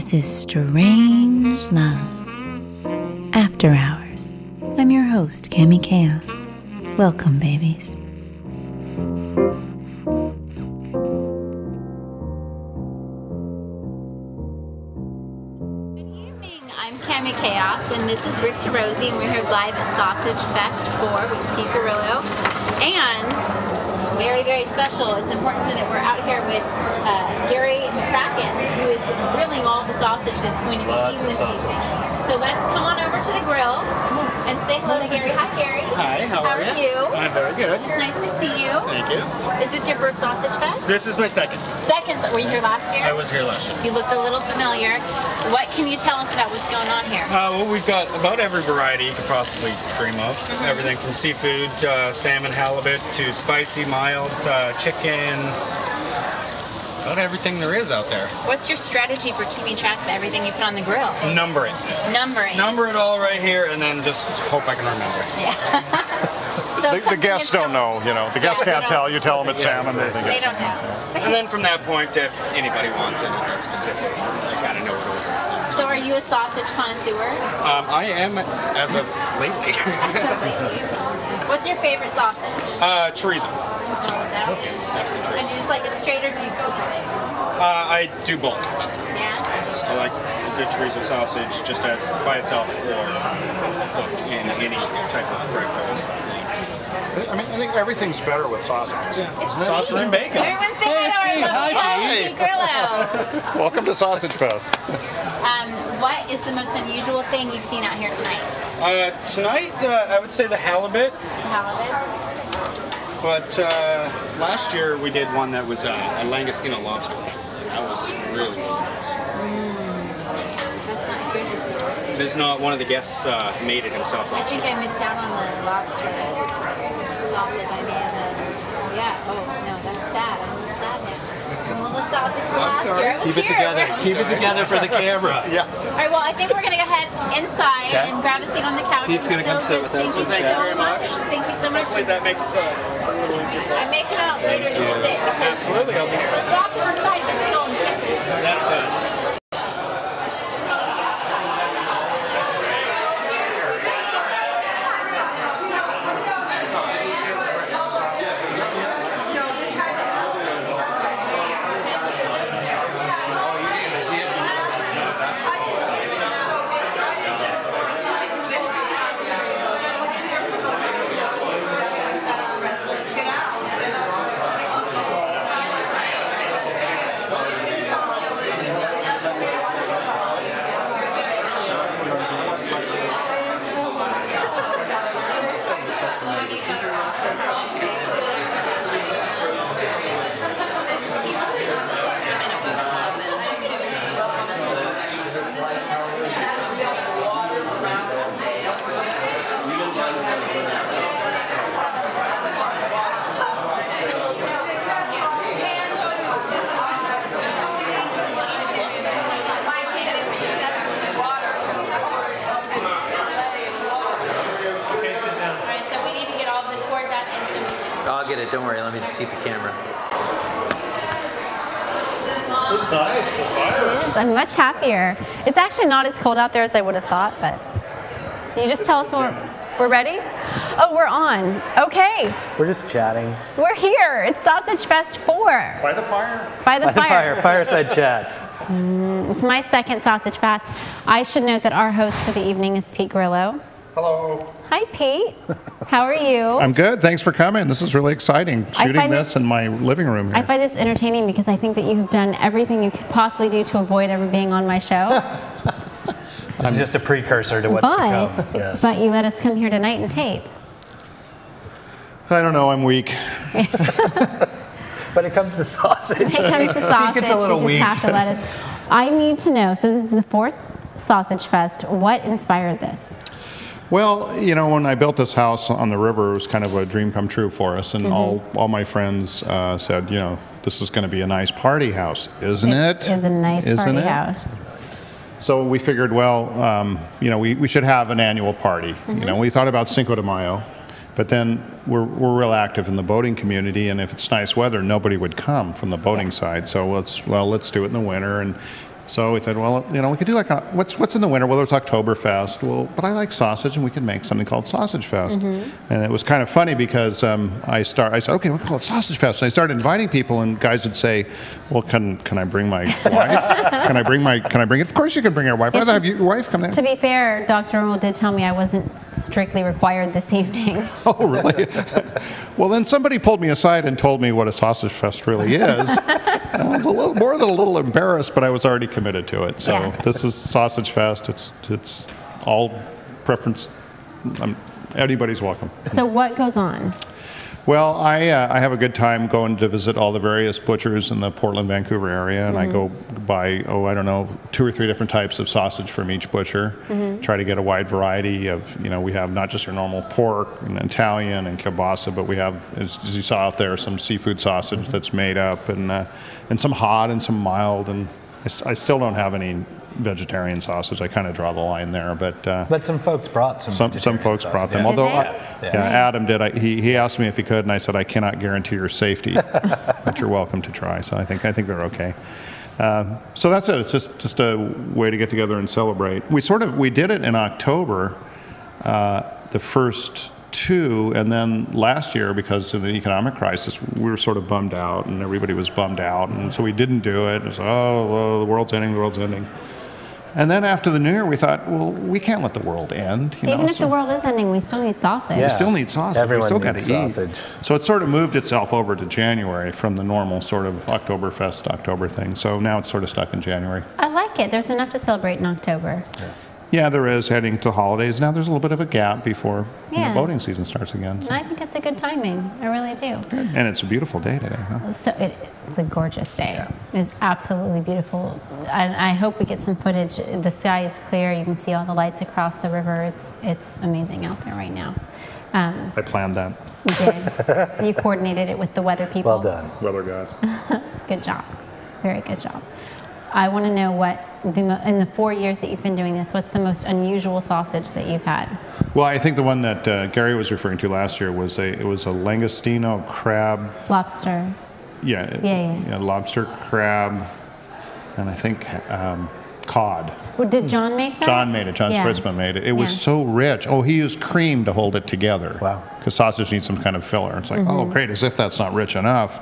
This is Strange Love After Hours. I'm your host, Cami Chaos. Welcome, babies. Good evening. I'm Cami Chaos, and this is Rick Turoczy, and we're here live at Sausagefest 4 with Pete Grillo. And very, very special. It's important that we're out here with Gary McCracken, who is grilling all the sausage that's going to be eaten this evening. So let's come on over to the grill and say hello to Gary. Hi, Gary. Hi, how are you? I'm very good. It's nice to see you. Thank you. Is this your first Sausage Fest? This is my second. Second. Were you here last year? I was here last year. You looked a little familiar. What can you tell us about what's going on here? Well, we've got about every variety you could possibly dream of. Everything from seafood, salmon, halibut, to spicy, mild, chicken. About everything there is out there. What's your strategy for keeping track of everything you put on the grill? Number it. Numbering. Number it all right here, and then just hope I can remember. Yeah. So the guests don't know, you know. The guests can't tell. You tell them it's salmon. They don't know. And then from that point, if anybody wants anything specific, they kind of know what order it's in. So are you a sausage connoisseur? I am, as of lately. What's your favorite sausage? Chorizo. It's definitely and do you just like it straight or do you cook it? I do both. Yeah? I like a good chorizo sausage just as by itself or cooked in any type of breakfast. I mean, I think everything's better with sausages. It's Sausage and bacon. Everyone say hi to our lovely host, Pete Grillo. Welcome to Sausage Fest. What is the most unusual thing you've seen out here tonight? Tonight, I would say the halibut. Halibut? But last year we did one that was a Langostino lobster. That was really, really nice. That's not good to see. It is not. One of the guests made it himself I last think year. I missed out on the lobster sausage. I may have yeah. Oh, no, that's sad. I'm a little sad now. I'm a little nostalgic for last year. I was Keep it here. together. Keep it together for the camera. Yeah. All right, well, I think we're going to go ahead inside and grab a seat on the couch. Pete's going to come sit with us Thank you and chat. so much. Thank you so much. Hopefully that makes a little easier. I may come out later to visit because Absolutely, I'll be here. the sausage inside gets stolen pictures. That it does. I'll get it. Don't worry. Let me just see the camera. Nice. The fire. Yes, I'm much happier. It's actually not as cold out there as I would have thought, but you just tell us when we're ready? Oh, we're on. Okay. We're just chatting. We're here. It's Sausage Fest 4. By the fire? By the fire. Fireside chat. It's my second Sausage Fest. I should note that our host for the evening is Pete Grillo. Hello. Hi, Pete. How are you? I'm good. Thanks for coming. This is really exciting. Shooting find this in my living room here. I find this entertaining because I think that you have done everything you could possibly do to avoid ever being on my show. This is just a precursor to what's to come. Yes. But you let us come here tonight and tape. I don't know. I'm weak. When it comes to sausage, When it comes to sausage, it's a little you just weak. have to let us. I need to know, so this is the 4th Sausage Fest. What inspired this? Well, you know, when I built this house on the river, it was kind of a dream come true for us. And all my friends said, you know, this is going to be a nice party house, isn't it? It is a nice Isn't party it? house. So we figured, well, you know, we should have an annual party. You know, we thought about Cinco de Mayo, but then we're real active in the boating community, and if it's nice weather, nobody would come from the boating side. So let's do it in the winter. And So we said, well, you know, we could do like what's in the winter? Well, there's Oktoberfest. Well, but I like sausage, and we could make something called Sausagefest. And it was kind of funny because I said, okay, we'll call it Sausagefest. And I started inviting people, and guys would say, well, can I bring my wife? Can I bring it? Of course you can bring your wife. I'd have your wife come in. To be fair, Dr. Earl did tell me I wasn't strictly required this evening. Oh, really? Well, then somebody pulled me aside and told me what a Sausagefest really is. And I was a little more than a little embarrassed, but I was already committed to it. So this is Sausagefest. It's all preference. Anybody's welcome. So what goes on? Well, I have a good time going to visit all the various butchers in the Portland, Vancouver area, and I go buy, I don't know, 2 or 3 different types of sausage from each butcher. Try to get a wide variety of, you know, we have not just your normal pork and Italian and kielbasa, but we have, as you saw out there, some seafood sausage that's made up, and some hot and some mild, and I still don't have any vegetarian sausage. I kind of draw the line there, but some folks brought some folks brought them. Yeah. Although, Did they? Adam did. He asked me if he could, and I said I cannot guarantee your safety, but you're welcome to try. So I think they're okay. So that's it. It's just a way to get together and celebrate. We did it in October, the first 2, and then last year, because of the economic crisis, we were sort of bummed out, and everybody was bummed out, and so we didn't do it. It was, well, the world's ending. And then after the New Year, we thought, well, we can't let the world end. Even if the world is ending, we still need sausage. We still need sausage. Everyone we still needs got to sausage. eat. So it sort of moved itself over to January from the normal sort of Oktoberfest October thing. So now it's sort of stuck in January. I like it. There's enough to celebrate in October. Yeah, there is, heading to holidays. Now there's a little bit of a gap before boating season starts again. And I think it's a good timing. I really do. Good. And it's a beautiful day today, huh? So it's a gorgeous day. It is absolutely beautiful. And I hope we get some footage. The sky is clear. You can see all the lights across the river. It's amazing out there right now. I planned that. You did. You coordinated it with the weather people. Well done. Weather gods. Good job. Very good job. I want to know in the 4 years that you've been doing this, what's the most unusual sausage that you've had? Well, I think the one that Gary was referring to last year was a langostino crab. Lobster. Yeah, lobster, crab, and I think cod. Well, did John make that? John made it. John Spritzman made it. It was so rich. Oh, he used cream to hold it together. Wow. Because sausage needs some kind of filler. It's like, oh, great, as if that's not rich enough.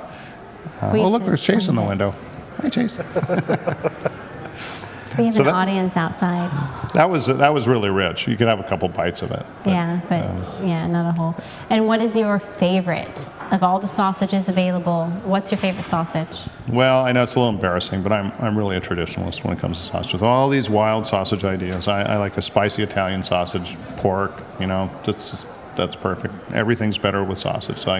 Look, there's Chase in the window. Hi, Chase. We have an audience outside. That was really rich. You could have a couple bites of it. But not a whole. And what is your favorite of all the sausages available? What's your favorite sausage? Well, I know it's a little embarrassing, but I'm really a traditionalist when it comes to sausage. With all these wild sausage ideas, I like a spicy Italian sausage, pork. You know, that's perfect. Everything's better with sausage. So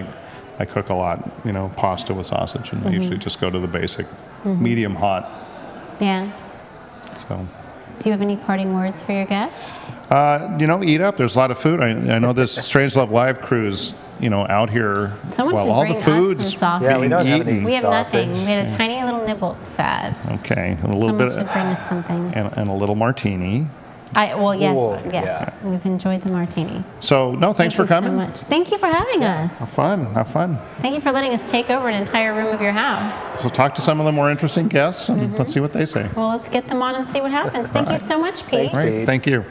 I cook a lot. You know, pasta with sausage, and I usually just go to the basic, medium hot. Yeah. So. Do you have any parting words for your guests? Eat up. There's a lot of food. I know this StrangeLove Live cruise, out here. Someone should all bring the food's us some sausage. Yeah, we don't have any We have sausage. nothing. We had a tiny little nibble. Sad. Okay, and a little Someone bit, should bring us something. and a little martini. Yes. Cool. Yes. Yeah. We've enjoyed the martini. So thanks for coming. Thank you so much. Thank you for having us. Have fun. Thank you for letting us take over an entire room of your house. So talk to some of the more interesting guests, and let's see what they say. Well, let's get them on and see what happens. Thank you so much, Pete. Thanks, All right, Pete. thank you.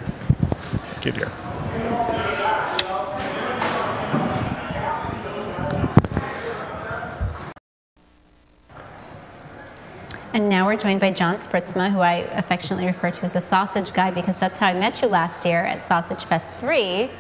Get here. And now we're joined by John Spritzma, who I affectionately refer to as the sausage guy because that's how I met you last year at Sausagefest 3.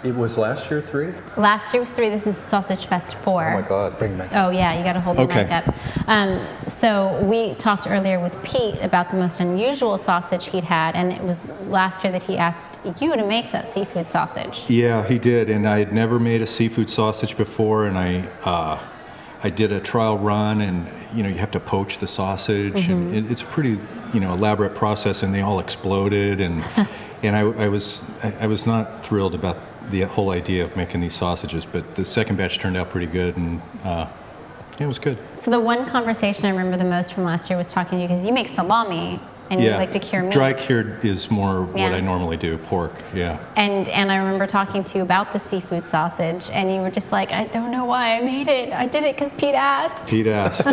It was last year 3? Last year was 3. This is Sausagefest 4. Oh my God. Bring back. Oh yeah, you got to hold the Okay. mic up. So we talked earlier with Pete about the most unusual sausage he'd had, and it was last year that he asked you to make that seafood sausage. Yeah, he did, and I had never made a seafood sausage before, and I did a trial run, and you have to poach the sausage, and it's a pretty elaborate process, and they all exploded, and I was not thrilled about the whole idea of making these sausages, but the second batch turned out pretty good, and it was good. So the one conversation I remember the most from last year was talking to you because you make salami and you like to cure meat. Dry cured is more what I normally do, pork, yeah. And I remember talking to you about the seafood sausage, and you were just like, I don't know why I made it. I did it because Pete asked. Pete asked.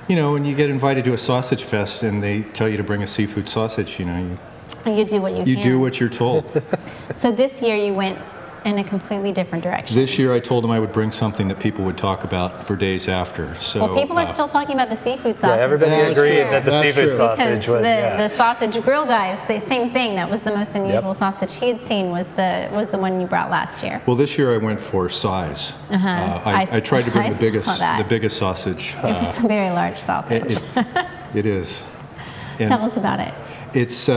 you know, when you get invited to a sausage fest and they tell you to bring a seafood sausage, you know, You do what you can. do what you're told. So this year you went in a completely different direction. This year I told them I would bring something that people would talk about for days after. So Well, people are still talking about the seafood sausage. Yeah, everybody That's agreed true. that the That's seafood true. sausage Because was. the sausage grill guys, the same thing. That was the most unusual sausage he had seen. Was the one you brought last year. Well, this year I went for size. I tried to bring the biggest sausage. It was a very large sausage. It is. And Tell us about it. it's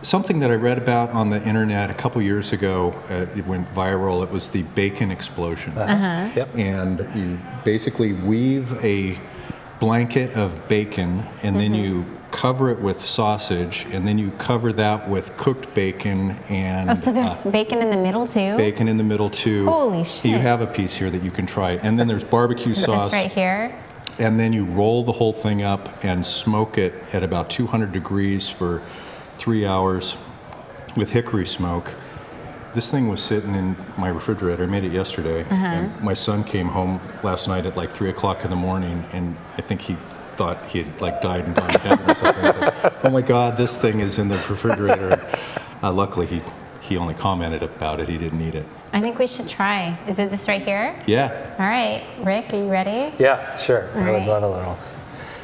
something that I read about on the internet a couple years ago. It went viral. It was the bacon explosion. Yep. And you basically weave a blanket of bacon, and then you cover it with sausage, and then you cover that with cooked bacon and Oh, so there's bacon in the middle too? bacon in the middle too. Holy shit. You have a piece here that you can try. And then there's barbecue sauce. This right here. And then you roll the whole thing up and smoke it at about 200 degrees for 3 hours with hickory smoke. This thing was sitting in my refrigerator. I made it yesterday. And my son came home last night at like 3 o'clock in the morning, and I think he thought he had like died and gone to heaven or something. I said, oh my God, this thing is in the refrigerator. Luckily, he only commented about it. He didn't eat it. I think we should try. Is it this right here? Yeah. All right, Rick, are you ready? Yeah, sure. I would right. love a little.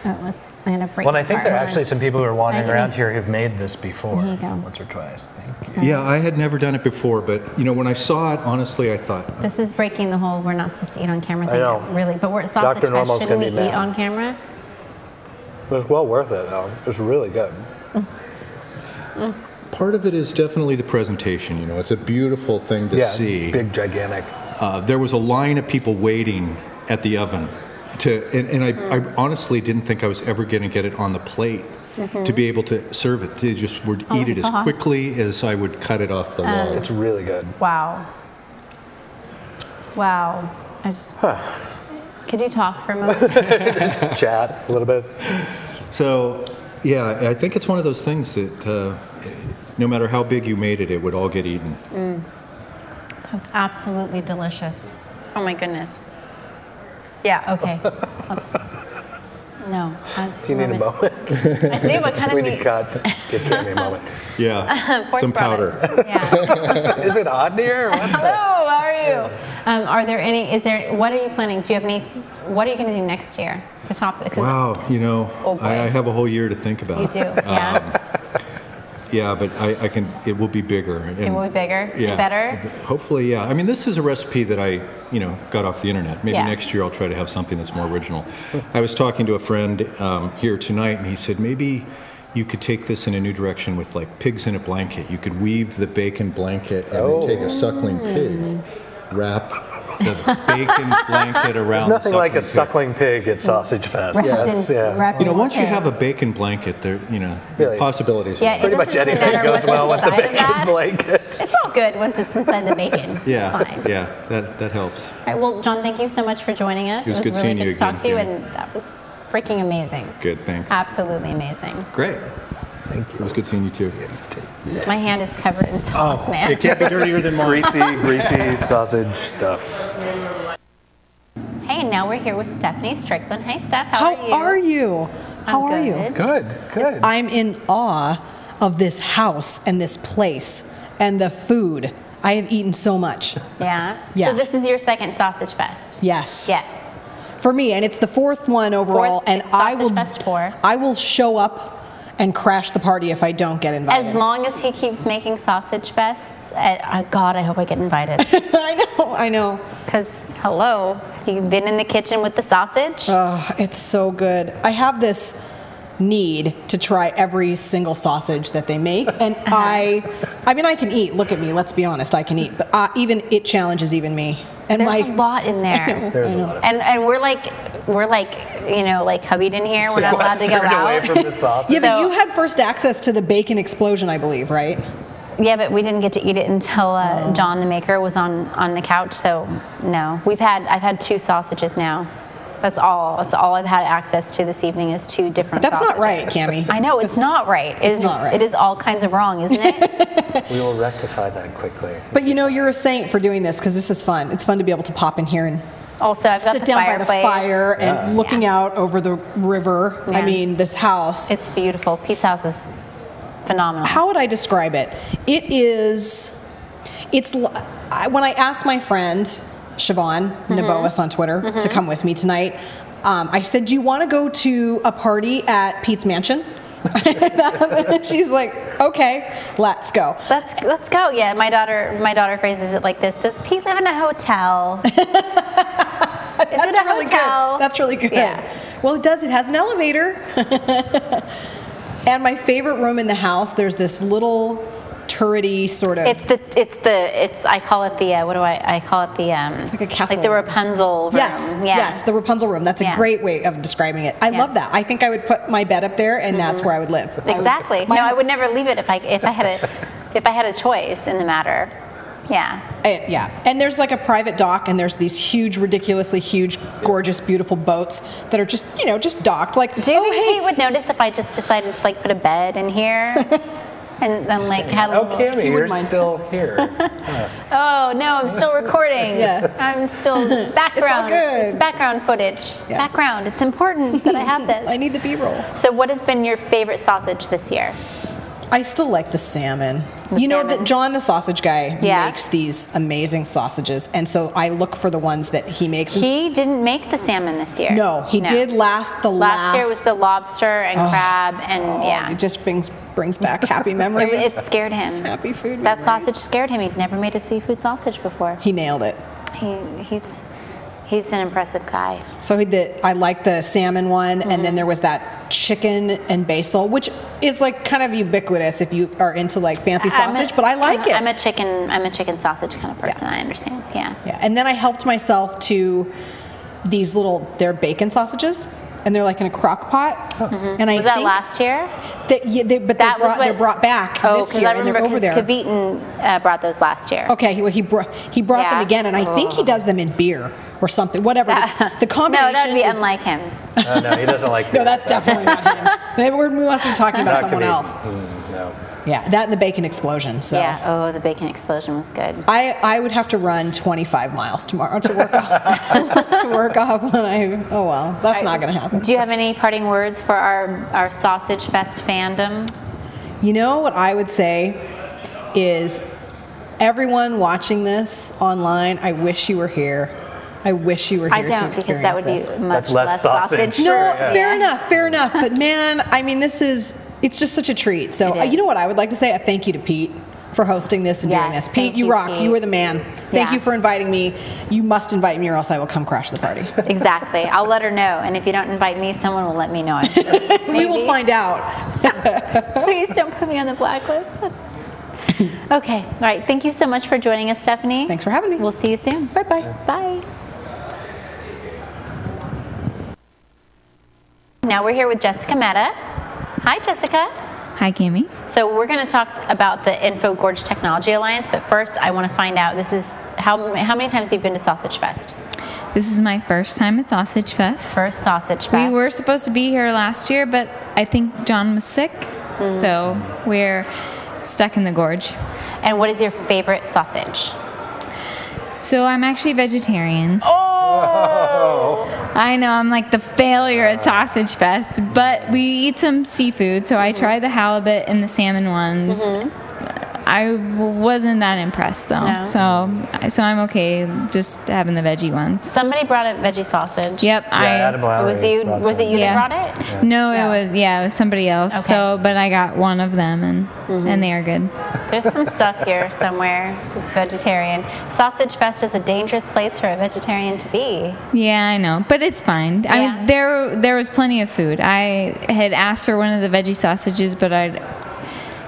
Oh, I'm gonna break. Well, I it think apart. there are Hold actually on. some people who are wandering Give me- around here who've made this before. Here you go. Once or twice. Thank you. Yeah, I had never done it before, but you know, when I saw it, honestly, I thought, This is breaking the whole we're not supposed to eat on camera I thing. know. Really, but we're at Sausage Dr. Fest. Normal's Shouldn't we gonna be eat mad. on camera? It was well worth it, though. It was really good. part of it is definitely the presentation. You know, it's a beautiful thing to see. Big, gigantic. There was a line of people waiting at the oven and I honestly didn't think I was ever going to get it on the plate to be able to serve it. They just would eat it as quickly as I would cut it off the log. It's really good. Wow. Wow. Could you talk for a moment? Just chat a little bit. So, yeah, I think it's one of those things that no matter how big you made it, it would all get eaten. That was absolutely delicious. Oh my goodness. Yeah, okay. No. Do you need a moment? I do. What kind of We meat? need cut. Give Tammy a moment. Yeah, Pork some products. powder. Yeah. Is it hot in here? Or what? Hello, how are you? Are there any, what are you planning? Do you have any, what are you going to do next year to top it? 'Cause Wow, you know, Oh, boy. I have a whole year to think about. You do, yeah. Yeah, but I can. It will be bigger. It will be bigger Yeah. and better. Hopefully, yeah. I mean, this is a recipe that I, got off the internet. Maybe Yeah. next year I'll try to have something that's more original. I was talking to a friend here tonight, and he said maybe you could take this in a new direction with like pigs in a blanket. You could weave the bacon blanket and then take a suckling pig, wrap the bacon blanket around. There's nothing the like a pig. suckling pig at Sausage Fest. Wrapped in- wrapped in Once you pig. have a bacon blanket, there, Really? possibilities. Yeah, Pretty it much doesn't really anything matter goes what's well with the inside of bacon that. blanket. It's all good once it's inside the bacon. Yeah, It's fine. yeah, that helps. All right, well, John, thank you so much for joining us. It was good really seeing good you to talk again, to you, Tammy. and that was freaking amazing. Good, thanks. Absolutely amazing. Great. Thank you. It was good seeing you too. My hand is covered in sauce, man. It can't be dirtier than greasy sausage stuff. Hey, and now we're here with Stephanie Strickland. Hi, Steph. How How are you? How are you? Good, good. I'm in awe of this house and this place and the food. I have eaten so much. Yeah? Yeah. So this is your second Sausage Fest? Yes. Yes. For me, and it's the fourth one overall. Fourth and Sausage Fest 4. I will show up and crash the party if I don't get invited. As long as he keeps making Sausage Fests, God, I hope I get invited. I know. Because, hello, have you been in the kitchen with the sausage? Oh, it's so good. I have this need to try every single sausage that they make, and I mean, I can eat. Look at me. Let's be honest. I can eat, but even it challenges even me. And There's a lot in there. There's a lot of And we're like, like hubbied in here. We're not allowed to go sequestered away out. from the sausage. Yeah, but So- you had first access to the bacon explosion, I believe, right? Yeah, but we didn't get to eat it until John the Maker was on the couch. So no, I've had 2 sausages now. That's all I've had access to this evening is 2 different That's sausages. not right, Cammie. I know, it's not right. It's not right. It is all kinds of wrong, isn't it? We will rectify that quickly. But you're a saint for doing this because this is fun. It's fun to be able to pop in here and Also, I've got sit the down by the fireplace. fire and looking out over the river. Yeah. I mean, this house. It's beautiful. Peace House is phenomenal. How would I describe it? When I asked my friend, Siobhan Naboas on Twitter, to come with me tonight, I said, do you want to go to a party at Pete's Mansion? And she's like, okay, let's go. Let's go. Yeah, my daughter phrases it like this: does Pete live in a hotel? Is it a really hotel? Good. That's really good. Yeah. Well, it does. It has an elevator. And my favorite room in the house, there's this little turrety sort of. I call it the It's like a castle. like the Rapunzel room. Yes, the Rapunzel room. That's a great way of describing it. I love that. I think I would put my bed up there, and that's where I would live. Exactly. I would never leave it if I had a choice in the matter. Yeah. Yeah. And there's like a private dock, and there's these huge, ridiculously huge, gorgeous, beautiful boats that are just docked. Like, do you think Kate would notice if I just decided to like put a bed in here? And then like had a little... Cammy, you're still here. Oh, no, I'm still recording. I'm still background. It's all good. It's background footage. Yeah. Background. It's important that I have this. I need the B-roll. So what has been your favorite sausage this year? I still like the salmon. Know that John, the sausage guy, makes these amazing sausages, and so I look for the ones that he makes. He didn't make the salmon this year. No, he did last year was the lobster and crab, and it just brings back happy memories. It scared him. Happy food. That sausage scared him. He'd never made a seafood sausage before. He nailed it. He's an impressive guy. So I like the salmon one, and then there was that chicken and basil, which is like kind of ubiquitous if you are into like fancy sausage. But I like it. I'm a chicken sausage kind of person. I understand. Yeah. Yeah. And then I helped myself to these they're bacon sausages, and they're like in a crock pot. And was that last year? They're brought back this year, and they're over there. Kavitin brought those last year. Okay, he brought them again, and I think he does them in beer or something. Whatever the combination. No, that'd be unlike him. No, he doesn't like beer. No, that's definitely not him. Maybe we must be talking about someone else. No. Yeah, that and the bacon explosion. So. Yeah. The bacon explosion was good. I would have to run 25 miles tomorrow to work off. to work off when oh well, that's not going to happen. Do you have any parting words for our Sausage Fest fandom? You know what I would say is, everyone watching this online, I wish you were here. I wish you were here to experience this. Because that would be much less sausage. No, fair enough. But man, I mean, it's just such a treat. So you know what I would like to say? A thank you to Pete for hosting this and doing this. Pete, you rock. Pete. You were the man. Thank you for inviting me. You must invite me or else I will come crash the party. Exactly. I'll let her know. And if you don't invite me, someone will let me know. We will find out. Please don't put me on the blacklist. Okay. All right. Thank you so much for joining us, Stephanie. Thanks for having me. We'll see you soon. Bye-bye. Bye. Now we're here with Jessica Mehta. Hi, Jessica. Hi, Cami. So we're going to talk about the InfoGorge Technology Alliance, but first I want to find out, this is how many times have you been to Sausage Fest? This is my first time at Sausage Fest. First Sausage Fest. We were supposed to be here last year, but I think John was sick, so we're stuck in the gorge. And what is your favorite sausage? So I'm actually vegetarian. Oh! I know, I'm like the failure at Sausage Fest, but we eat some seafood, so I tried the halibut and the salmon ones. I wasn't that impressed though, No. so I'm okay just having the veggie ones. Somebody brought a veggie sausage. Yep, Adam Lowry Was it you that brought it? Yeah. No, it was somebody else. Okay. So, but I got one of them, and they are good. There's some stuff here somewhere that's vegetarian. Sausage Fest is a dangerous place for a vegetarian to be. Yeah, I know, but it's fine. I mean, there was plenty of food. I had asked for one of the veggie sausages, but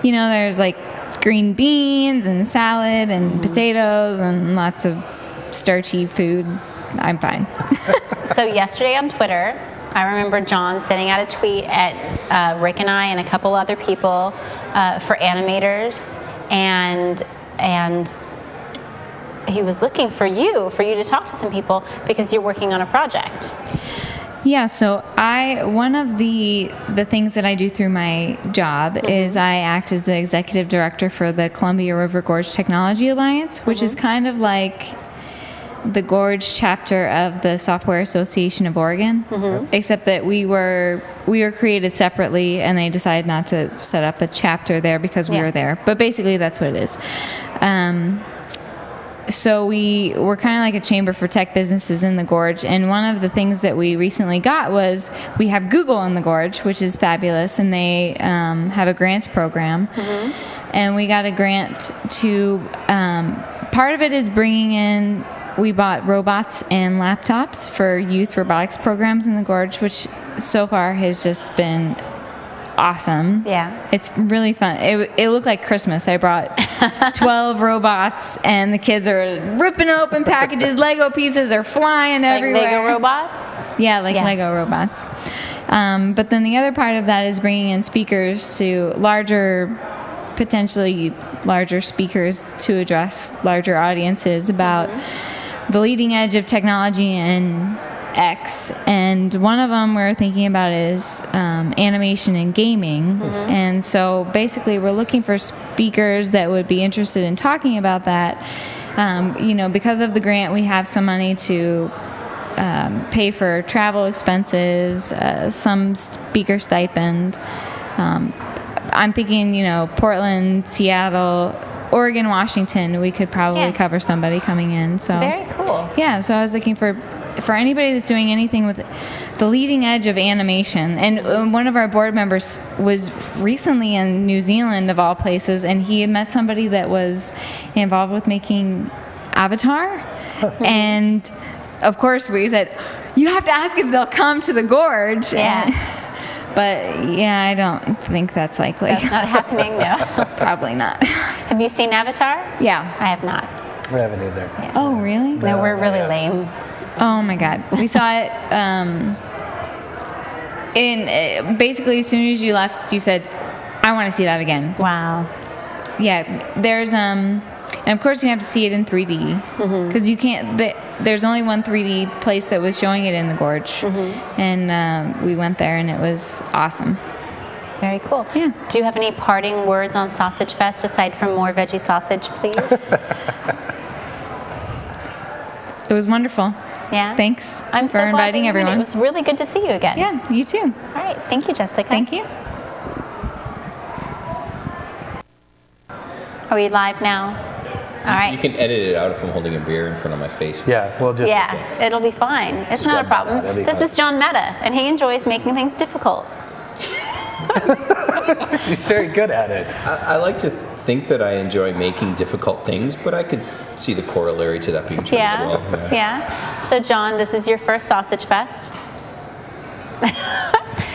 there's like green beans and salad and potatoes and lots of starchy food. I'm fine. So yesterday on Twitter, I remember John sending out a tweet at Rick and I and a couple other people for animators, and he was looking for you to talk to some people because you're working on a project. Yeah, so one of the things that I do through my job is I act as the executive director for the Columbia River Gorge Technology Alliance, which is kind of like the Gorge chapter of the Software Association of Oregon, except that we were created separately, and they decided not to set up a chapter there because we were there. But basically, that's what it is. So we're kind of like a chamber for tech businesses in the Gorge, and one of the things that we recently got was we have Google in the Gorge, which is fabulous, and they have a grants program. And we got a grant to, part of it is bringing in, we bought robots and laptops for youth robotics programs in the Gorge, which so far has just been awesome. Yeah. It's really fun. It looked like Christmas. I brought 12 robots, and the kids are ripping open packages. Lego pieces are flying everywhere. Like Lego robots? Yeah, like Lego robots. But then the other part of that is bringing in speakers to potentially larger speakers to address larger audiences about the leading edge of technology and X, and one of them we're thinking about is animation and gaming. And so basically we're looking for speakers that would be interested in talking about that. Because of the grant, we have some money to pay for travel expenses, some speaker stipend. I'm thinking, Portland, Seattle, Oregon, Washington, we could probably cover somebody coming in. So very cool. Yeah, so I was looking for anybody that's doing anything with the leading edge of animation. And one of our board members was recently in New Zealand, of all places, and he had met somebody that was involved with making Avatar. And of course we said, you have to ask if they'll come to the Gorge. But I don't think that's likely. That's not happening, no. Probably not. Have you seen Avatar? Yeah. I have not. I haven't either. Yeah. Oh, really? No, we're really lame. Oh my God. We saw it basically as soon as you left, you said, I want to see that again. Wow. Yeah, there's and of course you have to see it in 3D because you can't. There's only one 3D place that was showing it in the Gorge, and we went there and it was awesome. Very cool. Yeah. Do you have any parting words on Sausagefest aside from more veggie sausage, please? It was wonderful. Yeah. Thanks I'm for so inviting glad everyone. It was really good to see you again. Yeah, you too. All right. Thank you, Jessica. Thank you. Are we live now? All right. You can edit it out if I'm holding a beer in front of my face. Yeah, we'll just... Yeah, it'll be fine. It's not a problem. This is John Mehta, and he enjoys making things difficult. He's very good at it. I like to think that I enjoy making difficult things, but I could see the corollary to that being true as well. Yeah. So, John, this is your first Sausagefest.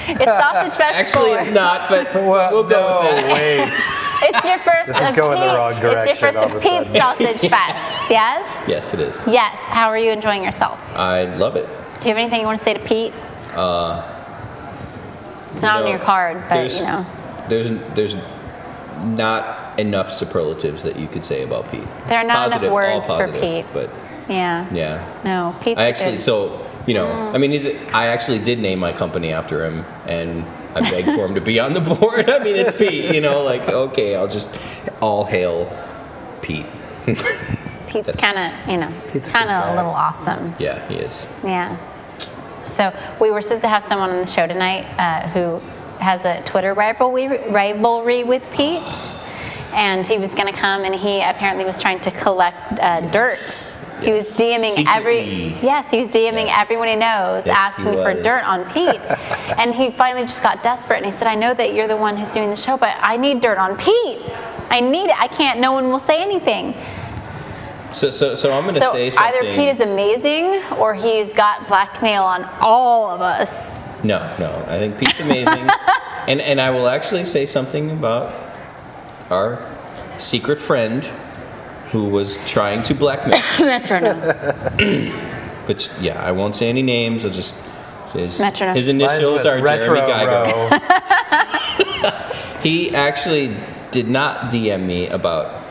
It's Sausagefest. Actually, it's not, but we'll go with that. Wait. It's your first This is going the wrong direction. It's your first all of a of Pete's sudden. Sausage Fest, yes? Yes, it is. Yes. How are you enjoying yourself? I love it. Do you have anything you want to say to Pete? It's not on your card, but There's not enough superlatives that you could say about Pete. There are not enough words for Pete. But yeah. No, Pete's I actually good. I mean, I actually did name my company after him, and I begged for him to be on the board. I mean, it's Pete, okay, all hail Pete. Pete's kind of, a little awesome. Yeah, he is. Yeah. So we were supposed to have someone on the show tonight who has a Twitter rivalry with Pete, and he was going to come, and he apparently was trying to collect dirt. He was DMing everyone he knows, asking for dirt on Pete. And he finally just got desperate, and he said, I know that you're the one who's doing the show, but I need dirt on Pete. I need it. I can't. No one will say anything. So I'm going to say something. Either Pete is amazing, or he's got blackmail on all of us. No. I think Pete's amazing. and I will actually say something about our secret friend who was trying to blackmail. Metronome. But I won't say any names. I'll just say his initials are Retro Jeremy Geiger. He actually did not DM me about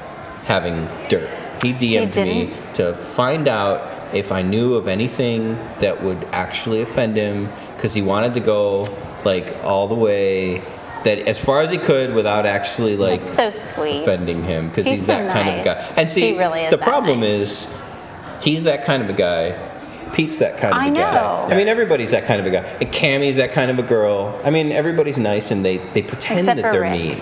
having dirt. He DM'd me to find out if I knew of anything that would actually offend him, because he wanted to go all the way, that as far as he could without actually so sweet. offending him, because he's that so kind of nice. guy. And see, he really is the that problem nice. is He's that kind of a guy. Pete's that kind of a guy. know. I mean, everybody's that kind of a guy. And Cammie's that kind of a girl. I mean, everybody's nice and they pretend Except that for they're Rick. mean.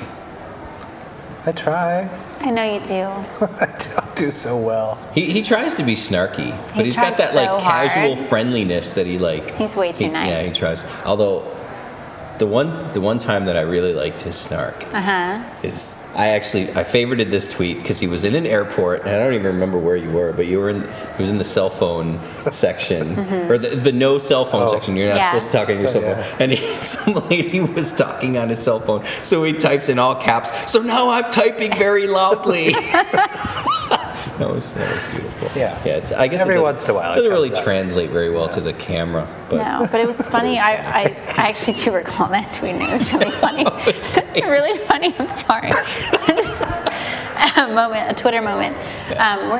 I try. I know you do. I don't do so well. He tries to be snarky, but he's got tries that like so casual hard. friendliness that he like. He's way too nice. Yeah, he tries. Although the one time that I really liked his snark is I favorited this tweet because he was in an airport and I don't even remember where you were, but he was in the cell phone section or the no cell phone section. You're not supposed to talk on your cell phone. And some lady was talking on his cell phone, so he types in all caps. So now I'm typing very loudly. That was beautiful. Yeah. I guess Every once in a while it doesn't really comes out. translate very well to the camera. But No, but it was funny. I actually do recall that tweet. And it was really funny. It's really funny. I'm sorry. A Twitter moment. We're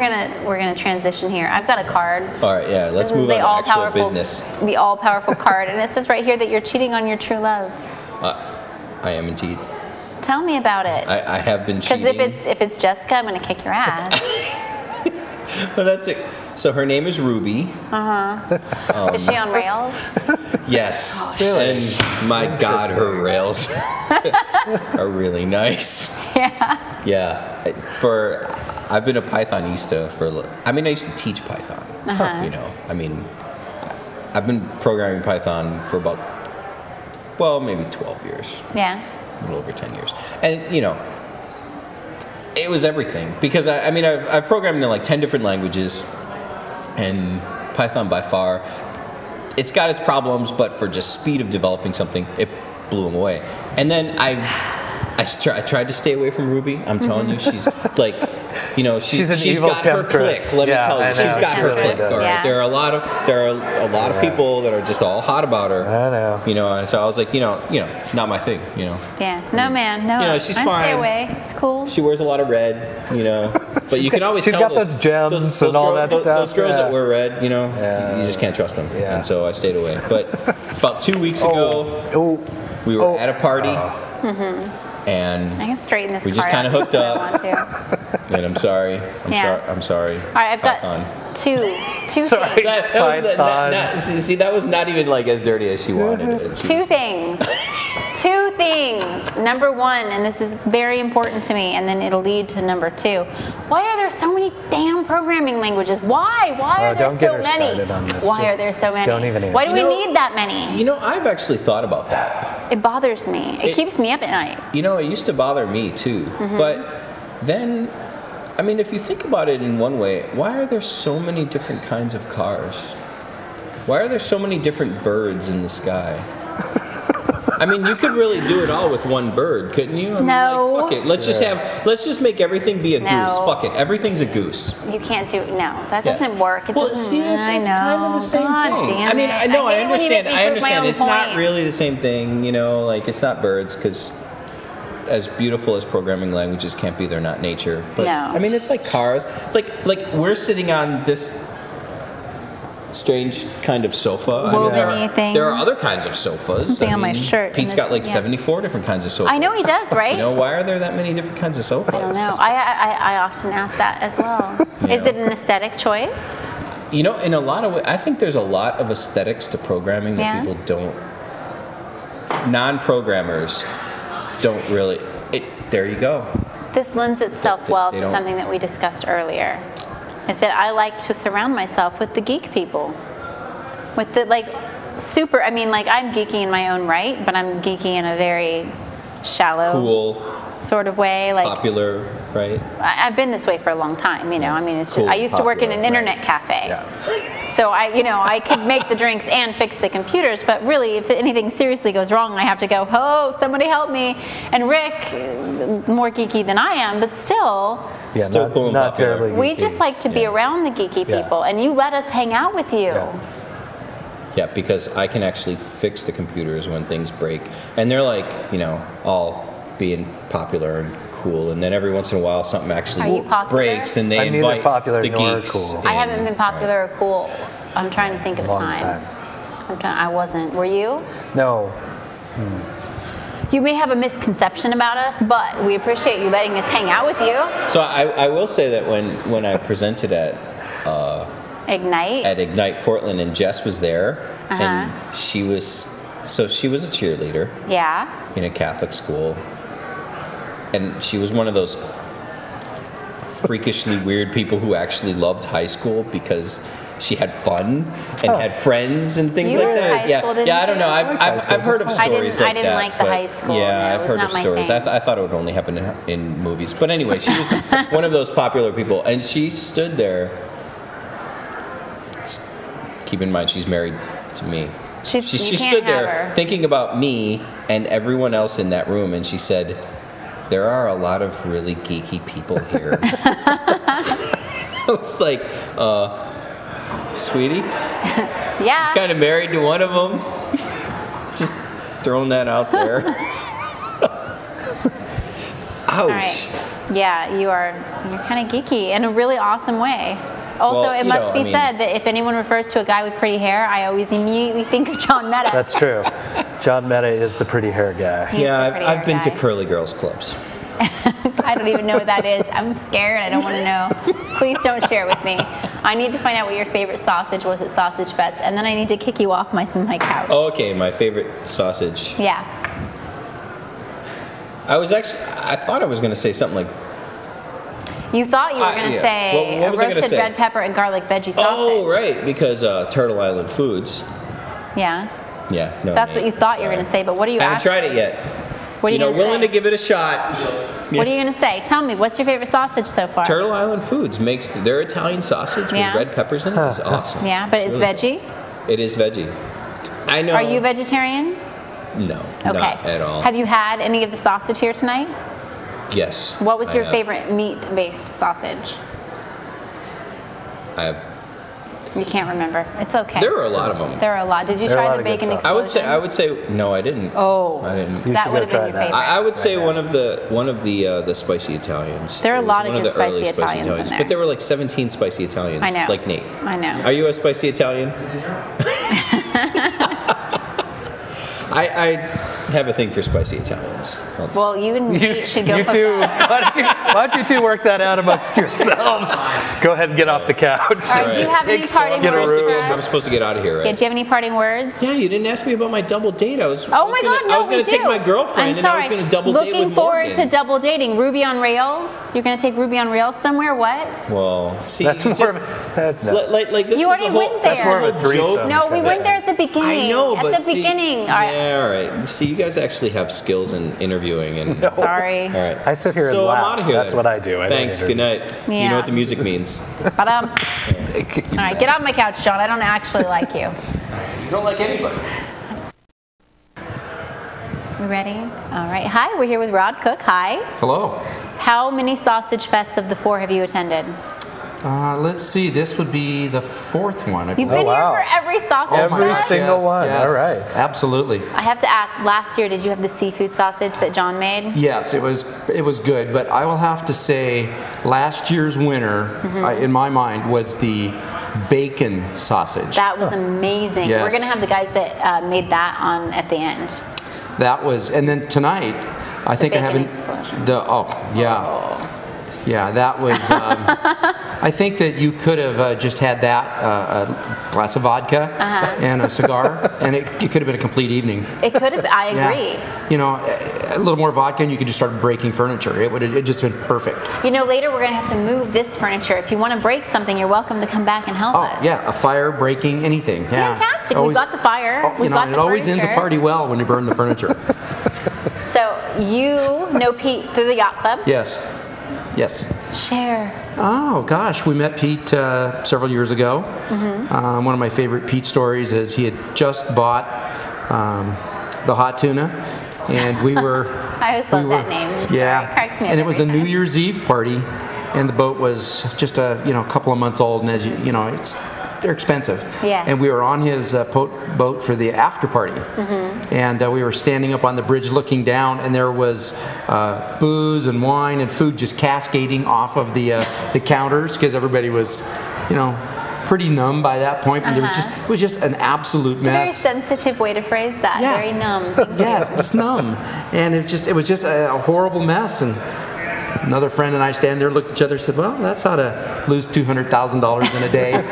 gonna transition here. I've got a card. All right, yeah. Let's This is move on the to actual all-powerful business. The all-powerful card, and it says right here that you're cheating on your true love. I am indeed. Tell me about it. I have been Because cheating. if it's Jessica, I'm gonna kick your ass. Well, that's it. So her name is Ruby. Is she on rails? Yes. Really? And my God, her rails are really nice. Yeah. Yeah. I've been a Pythonista I used to teach Python. You know, I've been programming Python for about, maybe 12 years. Yeah. A little over 10 years. And, you know, it was everything. Because, I've programmed in like 10 different languages. And Python, by far, it's got its problems, but for just speed of developing something, it blew them away. And then I tried to stay away from Ruby. I'm telling you, she's like, you know, she's evil got her temptress. clique. Let me Yeah, tell you, I know. she's got her Temptress, clique. All right? yeah. There are a lot of people that are just all hot about her. I know. You know, and so I was like, you know, not my thing. You know. Yeah. No, man. No. You know, she's I fine. Stay away. It's cool. She wears a lot of red, you know. But you can always she's tell got those gems and all that stuff. Those girls Yeah. that wear red, you know, Yeah. you just can't trust them. Yeah. And so I stayed away. But about 2 weeks ago, we were at a party, and I can straighten this we just card kind of hooked if I up. want to. And I'm sorry. I'm sorry. All right, I've got Python. two Sorry. That was see, that was not even like as dirty as she wanted it. Two things. Two things. Number one, and this is very important to me, and then it'll lead to number two. Why are there so many damn programming languages? Why? Why are there don't get so her many? started on this. Why Just are there so many? don't even Why do we answer. need that many? You know, I've actually thought about that. It bothers me. It keeps me up at night. You know, it used to bother me too. But then, if you think about it in one way, why are there so many different kinds of cars? Why are there so many different birds in the sky? You could really do it all with one bird, couldn't you? No. Fuck it. Let's just make everything be a No. goose. Fuck it. Everything's a goose. You can't do it. No, that Yeah. doesn't work. It Well, doesn't. see, it's I know. kind of the same God thing. Damn it. I know, I hate it when you understand. make me I prove my understand. own It's not point. really the same thing, you know. Like it's not birds, because as beautiful as programming languages can't be, they're not nature. But No. it's like cars. It's like we're sitting on this strange kind of sofa. Woven-y thing. There are other kinds of sofas. Something on my shirt. Pete's And got like yeah. 74 different kinds of sofas. I know he does, right? You know, why are there that many different kinds of sofas? I don't know. I often ask that as well. Is it an aesthetic choice? You know, in a lot of ways, I think there's a lot of aesthetics to programming that Yeah. people don't. Non-programmers don't really. There you go. This lends itself well They to don't- something that we discussed earlier. Is that I like to surround myself with the geek people. With the super, I'm geeky in my own right, but I'm geeky in a very shallow Cool, sort of way. popular, right? I've been this way for a long time, you know. It's just, Cool, I used to work in popular, an internet cafe. So I could make the drinks and fix the computers, but really if anything seriously goes wrong, I have to go, oh, somebody help me. And Rick, more geeky than I am, but still, Yeah, Still cool and not popular. terribly we geeky. just like to be around the geeky Yeah. people, and you let us hang out with you. Yeah. Yeah, because I can actually fix the computers when things break, and they're all being popular and cool, and then every once in a while something Are actually you popular? breaks, and they I'm neither invite popular the nor geeks. cool. I haven't been popular or cool. I'm trying to think of a Long time. I wasn't. Were you? No. You may have a misconception about us, but we appreciate you letting us hang out with you. So I will say that when I presented at Ignite? At Ignite Portland, and Jess was there, and she was a cheerleader. Yeah. In a Catholic school, and she was one of those freakishly weird people who actually loved high school because she had fun and had friends and things like that. High school, I don't know. I've heard of stories like that. I didn't like the high school. Yeah, I've heard of stories. I thought it would only happen in movies. But anyway, she was one of those popular people, and she stood there. Keep in mind, she's married to me. She stood there thinking about me and everyone else in that room, and she said, "There are a lot of really geeky people here." I was like, sweetie? Yeah. Kind of married to one of them? Just throwing that out there. Ouch. All right. Yeah, you're kind of geeky in a really awesome way. Also, it must be said that if anyone refers to a guy with pretty hair, I always immediately think of John Mehta. That's true. John Mehta is the pretty hair guy. I've been to curly girls clubs. I don't even know what that is. I'm scared. I don't want to know. Please don't share it with me. I need to find out what your favorite sausage was at Sausagefest, and then I need to kick you off my couch. Oh, okay, my favorite sausage. Yeah. I thought I was going to say something like. You thought you were going to say a roasted red pepper and garlic veggie sausage. Oh, right, because Turtle Island Foods. Yeah. Yeah, no. That's what you thought you were going to say, but what are you I haven't tried it yet. What are you going to say? Willing to give it a shot. What are you going to say? Tell me, what's your favorite sausage so far? Turtle Island Foods makes their Italian sausage with red peppers in it. It's awesome. Yeah, but it's veggie? It is veggie. I know. Are you vegetarian? No, okay. Not at all. Have you had any of the sausage here tonight? Yes. What was your favorite meat-based sausage? You can't remember. It's okay. There were a lot of them. There were a lot. Did you try the bacon explosion? I would say no, I didn't. Oh, I didn't. That would have been your favorite. I would say one of the spicy Italians. There are a lot of good spicy Italians in there. But there were like 17 spicy Italians. I know. Like Nate. I know. Are you a spicy Italian? I have a thing for spicy Italians. Well, you and Nate should go. You two, why don't you two work that out amongst yourselves? Go ahead and get off the couch. All right, do you have any parting words for us? I'm supposed to get out of here, right? Yeah, do you have any parting words? Yeah, you didn't ask me about my double date. I was my God, no, I was going to take my girlfriend and I was going to double date with Morgan. Looking forward to double dating. Ruby on Rails? You're going to take Ruby on Rails somewhere? What? Well, see, that's more of like this. You already went there. That's more of a threesome. No, we went there at the beginning. I know, but at the beginning. All right. Yeah, all right. See, you guys actually have skills in interviewing and. No. Sorry. All right. I sit here and laugh. I'm out of here. That's what I do. Thanks. Good night. Yeah. You know what the music means. All right, get off my couch, John. I don't actually like you. You don't like anybody. We ready? All right. Hi, we're here with Rod Cook. Hi. Hello. How many sausage fests of the 4 have you attended? Let's see. This would be the 4th one. You've been here for every sausage fest? Every single one. Yes, all right. Absolutely. I have to ask, last year, did you have the seafood sausage that John made? Yes, it was good, but I will have to say last year's winner, in my mind, was the bacon sausage. That was amazing. Yes. We're going to have the guys that made that on at the end. That was, and then tonight, I think I haven't. Yeah, that was. I think that you could have just had that, a glass of vodka and a cigar, and it could have been a complete evening. It could have. I agree. Yeah. You know, a little more vodka, and you could just start breaking furniture. It would have just been perfect. You know, later we're going to have to move this furniture. If you want to break something, you're welcome to come back and help us. Oh, yeah, a fire, breaking, anything. Yeah. Fantastic. We've got the fire. We've got the it always ends a furniture. party well when you burn the furniture. So you know Pete through the yacht club? Yes. Yes. Share. Oh gosh, we met Pete several years ago. One of my favorite Pete stories is he had just bought the hot tuna, and we were. I always love that name. Yeah, it cracks me up and it was a every New Year's Eve party, and the boat was just a couple of months old, and as you know, they're expensive. Yes. And we were on his boat for the after party, and we were standing up on the bridge looking down, and there was booze and wine and food just cascading off of the counters because everybody was, pretty numb by that point. And it was just an absolute mess. It's a very sensitive way to phrase that. Yeah. Very numb. Thank yes, you. just numb, and it was just a horrible mess. And another friend and I stand there, looked at each other, and said, "Well, that's how to lose $200,000 in a day."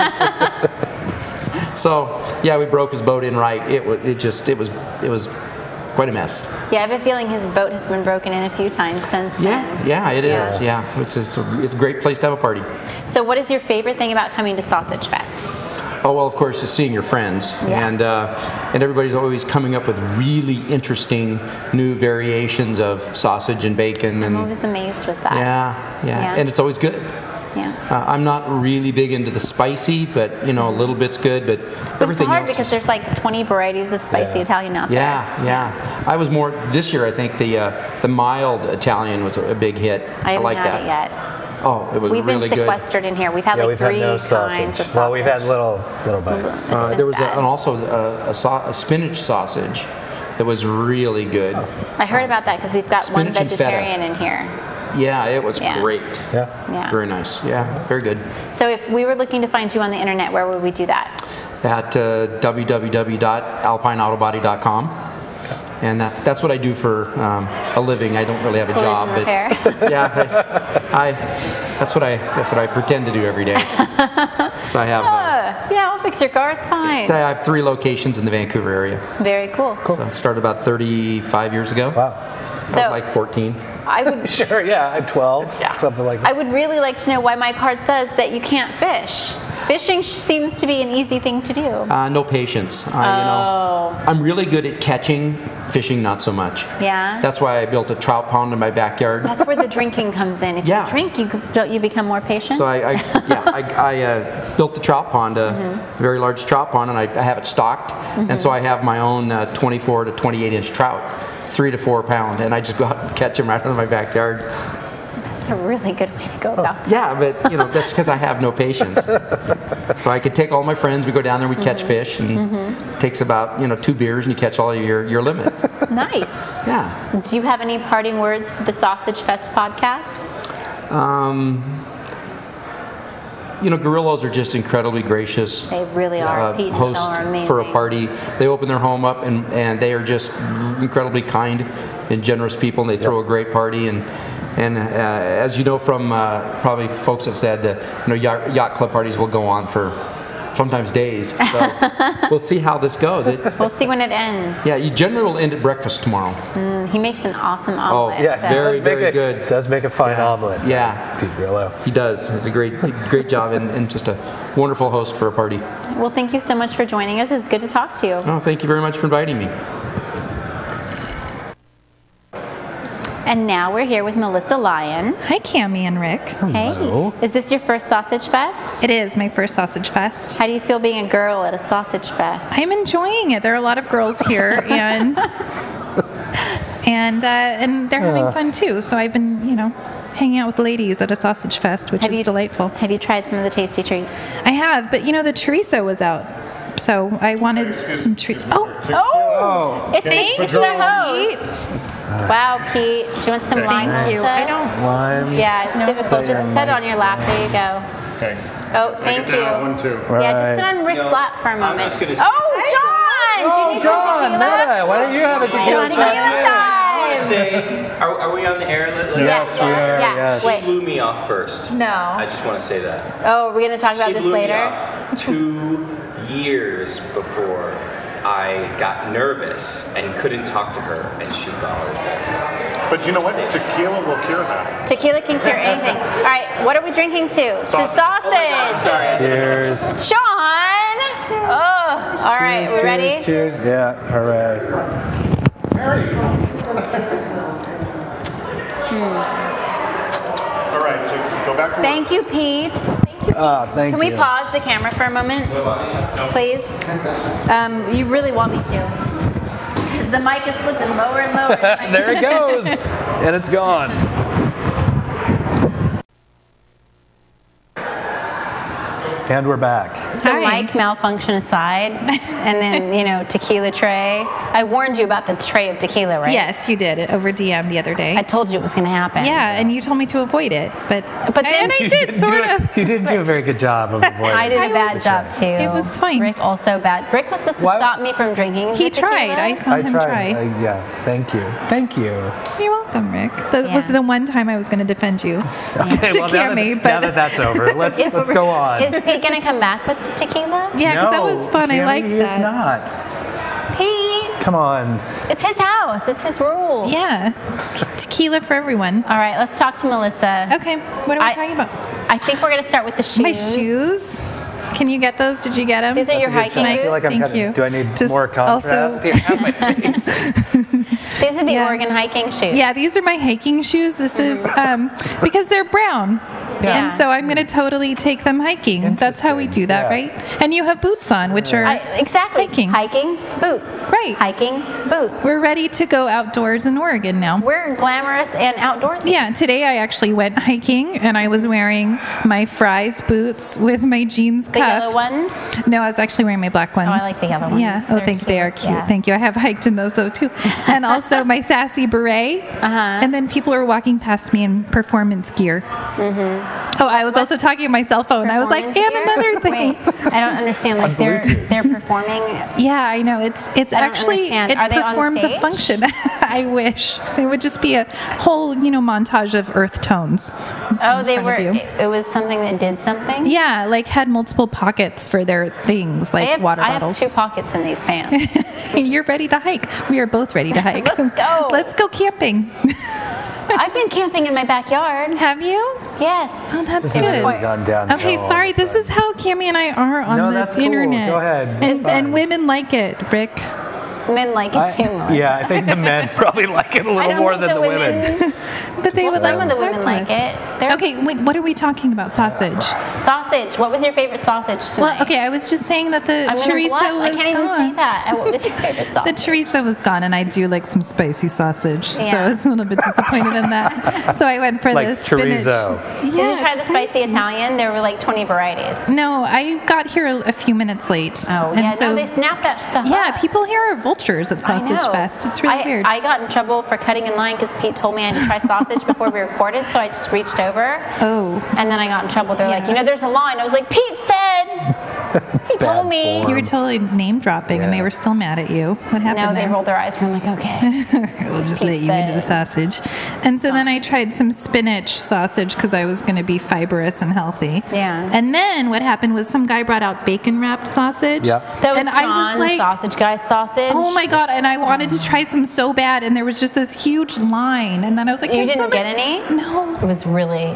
So yeah, we broke his boat in right. It was quite a mess. Yeah, I have a feeling his boat has been broken in a few times since then. Yeah, it is. Yeah, it's a great place to have a party. So what is your favorite thing about coming to Sausage Fest? Oh, well, of course, just seeing your friends. Yeah. And everybody's always coming up with really interesting new variations of sausage and bacon. I'm And always amazed with that. yeah. And it's always good. Yeah. I'm not really big into the spicy, but a little bit's good. But It's hard because there's like 20 varieties of spicy Italian out there. Yeah. I was more this year. I think the mild Italian was a big hit. I haven't like had that. it yet. Oh, it was We've really been good. sequestered in here. We've had like we've 3 had no kinds sausage. of sausage. Well, we've had little bites. It's been There was sad. also a spinach sausage that was really good. I heard about that because we've got Spinach one and feta. vegetarian in here. Yeah, it was Yeah. great. Yeah. Very nice. Yeah, very good. So if we were looking to find you on the internet, where would we do that? At www.alpineautobody.com. And that's what I do for a living. I don't really have a Collision job, repair. but yeah, that's what I pretend to do every day. So I have Yeah, I'll fix your car. It's fine. I have 3 locations in the Vancouver area. Very cool. So I started about 35 years ago. Wow. I So was like 14. I would Sure, yeah, 12, something like that. I would really like to know why my card says that you can't fish. Fishing seems to be an easy thing to do. No patience. I'm really good at catching, fishing not so much. Yeah. That's why I built a trout pond in my backyard. That's where the drinking comes in. If Yeah. you drink, don't you become more patient? So I built the trout pond, a very large trout pond, and I have it stocked. And so I have my own 24 to 28 inch trout, 3 to 4 pound, and I just go out and catch them right in my backyard. That's a really good way to go about that. Yeah, but that's because I have no patience. So I could take all my friends, we go down there, we catch fish, and it takes about 2 beers, and you catch all of your limit. Nice. Yeah. Do you have any parting words for the Sausage Fest podcast? Grillos are just incredibly gracious. They really are. Pete and Host Phil are amazing. for a party. They open their home up and they are just incredibly kind and generous people, and they throw a great party. And as you know from probably folks have said that yacht club parties will go on for sometimes days. So we'll see how this goes. We'll see when it ends. Yeah, you generally will end at breakfast tomorrow. He makes an awesome omelet. yeah, so. very, very good. Does make a fine omelet. Yeah. Pete Grillo. He does. It's a great job and just a wonderful host for a party. Well, thank you so much for joining us. It's good to talk to you. Oh, thank you very much for inviting me. And now we're here with Melissa Lyon. Hi, Cammie and Rick. Hey. Is this your first Sausage Fest? It is my first Sausage Fest. How do you feel being a girl at a Sausage Fest? I'm enjoying it. There are a lot of girls here, and they're having fun too. So I've been, hanging out with ladies at a Sausage Fest, which is delightful. Have you tried some of the tasty treats? I have, but the chorizo was out, so I wanted some treats. Oh, It's the host. Wow, Pete. Do you want some lime? Thank you. Melissa? I don't. Lime. Yeah, it's difficult. Just set it on your lap. There you go. Okay. Oh, thank you. One, two. Yeah, just sit on Rick's lap for a moment. just gonna Oh, John! Do you need some tequila? Meta, why don't you have a Do you tequila? want tequila time? Say, are we on the air? Yes, we are. Yeah. yes. Wait. She blew me off first. No. I just want to say that. Oh, we're going to talk about She this blew me later? off 2 years before I got nervous and couldn't talk to her, and she followed. But you know what? Tequila will cure that. Tequila can cure anything. All right, what are we drinking to? To sausage. Cheers. John! Oh, all right, we ready? Cheers. Yeah, hooray. All right, so go back to Thank you, Pete. Thank Can you. we pause the camera for a moment, please? You really want me to? Because the mic is slipping lower and lower. There it goes. And it's gone. And we're back. So Hi. mic malfunction aside, and then, tequila tray. I warned you about the tray of tequila, right? Yes, you did it over DM the other day. I told you it was going to happen. Yeah, and you told me to avoid it, but then I did sort of. You didn't do a very good job of avoiding. I did a bad job too. It was fine. Rick also bad. Rick was supposed to What? stop me from drinking. He the tequila. tried. I saw him try. Yeah, thank you. Thank you. You're welcome, Rick. That was the one time I was going to defend you. Okay, To well, Cammie, now that that's over, let's go on. Is Pete going to come back with tequila? Yeah, because that was fun. I liked He that. is not. Pete, Come on. it's his house. It's his rules. Yeah, tequila for everyone. All right, let's talk to Melissa. Okay, what are we talking about? I think we're going to start with the shoes. My shoes? Can you get those? Did you get them? These are your hiking I boots? feel like I'm Thank you. Do I need Just more contrast? also- You have my face. These are the Oregon hiking shoes. Yeah, these are my hiking shoes. This is because they're brown. Yeah. And so I'm going to totally take them hiking. That's how we do that, Yeah. right? And you have boots on, which are exactly. Hiking boots. Right. Hiking boots. We're ready to go outdoors in Oregon now. We're glamorous and outdoorsy. Yeah, today I actually went hiking and I was wearing my Fry's boots with my jeans The cuffed. yellow ones? No, I was actually wearing my black ones. Oh, I like the yellow ones. Yeah. They're Thank you. They are cute. Yeah. Thank you. I have hiked in those though too. And also my sassy beret. And then people were walking past me in performance gear. Oh, I was also talking on my cell phone. I was like, and another thing. Wait, I don't understand. Like they're performing. Yeah, I know. It's actually understand. it Are they on performs a stage? function. I wish it would just be a whole montage of earth tones. Oh, they front were. of you. It was something that did something. Yeah, like had multiple pockets for their things, like water bottles. I have 2 pockets in these pants. You're ready to hike. We are both ready to hike. Let's go. Let's go camping. I've been camping in my backyard. Have you? Yes. Oh, that's This good. has really gone downhill. Okay, sorry. This is how Cammie and I are on No, the that's cool. internet. Go ahead. It's fine. And women like it, Rick. Men like it too. Melissa. Yeah, I think the men probably like it a I little don't more think than the women. But they would Some like of the to women talk like to us. it. They're- Okay, wait, what are we talking about? Sausage. Sausage. What was your favorite sausage tonight? Well, okay, I was just saying that the I'm gonna chorizo blush. was I can't even gone. say that. What was your favorite The sausage? chorizo was gone, and I do like some spicy sausage, so Yeah. I was a little bit disappointed in that. So I went for Like the spinach. chorizo. Did you try the spicy Italian? There were like 20 varieties. No, I got here a few minutes late. Oh, and yeah. so, No, they snap that stuff yeah, up. people here are vultures at I know. Sausagefest. It's really weird. I got in trouble for cutting in line because Pete told me I had to try sausage before we recorded, so I just reached over. Oh. And then I got in trouble. They're like, there's a line. I was like, Pete said. He told me. You were totally name dropping, and they were still mad at you. What happened No, they there? rolled their eyes. I'm like, okay. We'll just let you into the sausage. And so then I tried some spinach sausage because I was going to be fibrous and healthy. Yeah. And then what happened was some guy brought out bacon wrapped sausage. Yeah. That was and John, I was like, sausage guy's sausage. oh my God. And I wanted to try some so bad. And there was just this huge line. And then I was like, You "Can didn't get someone-" any? No. It was really,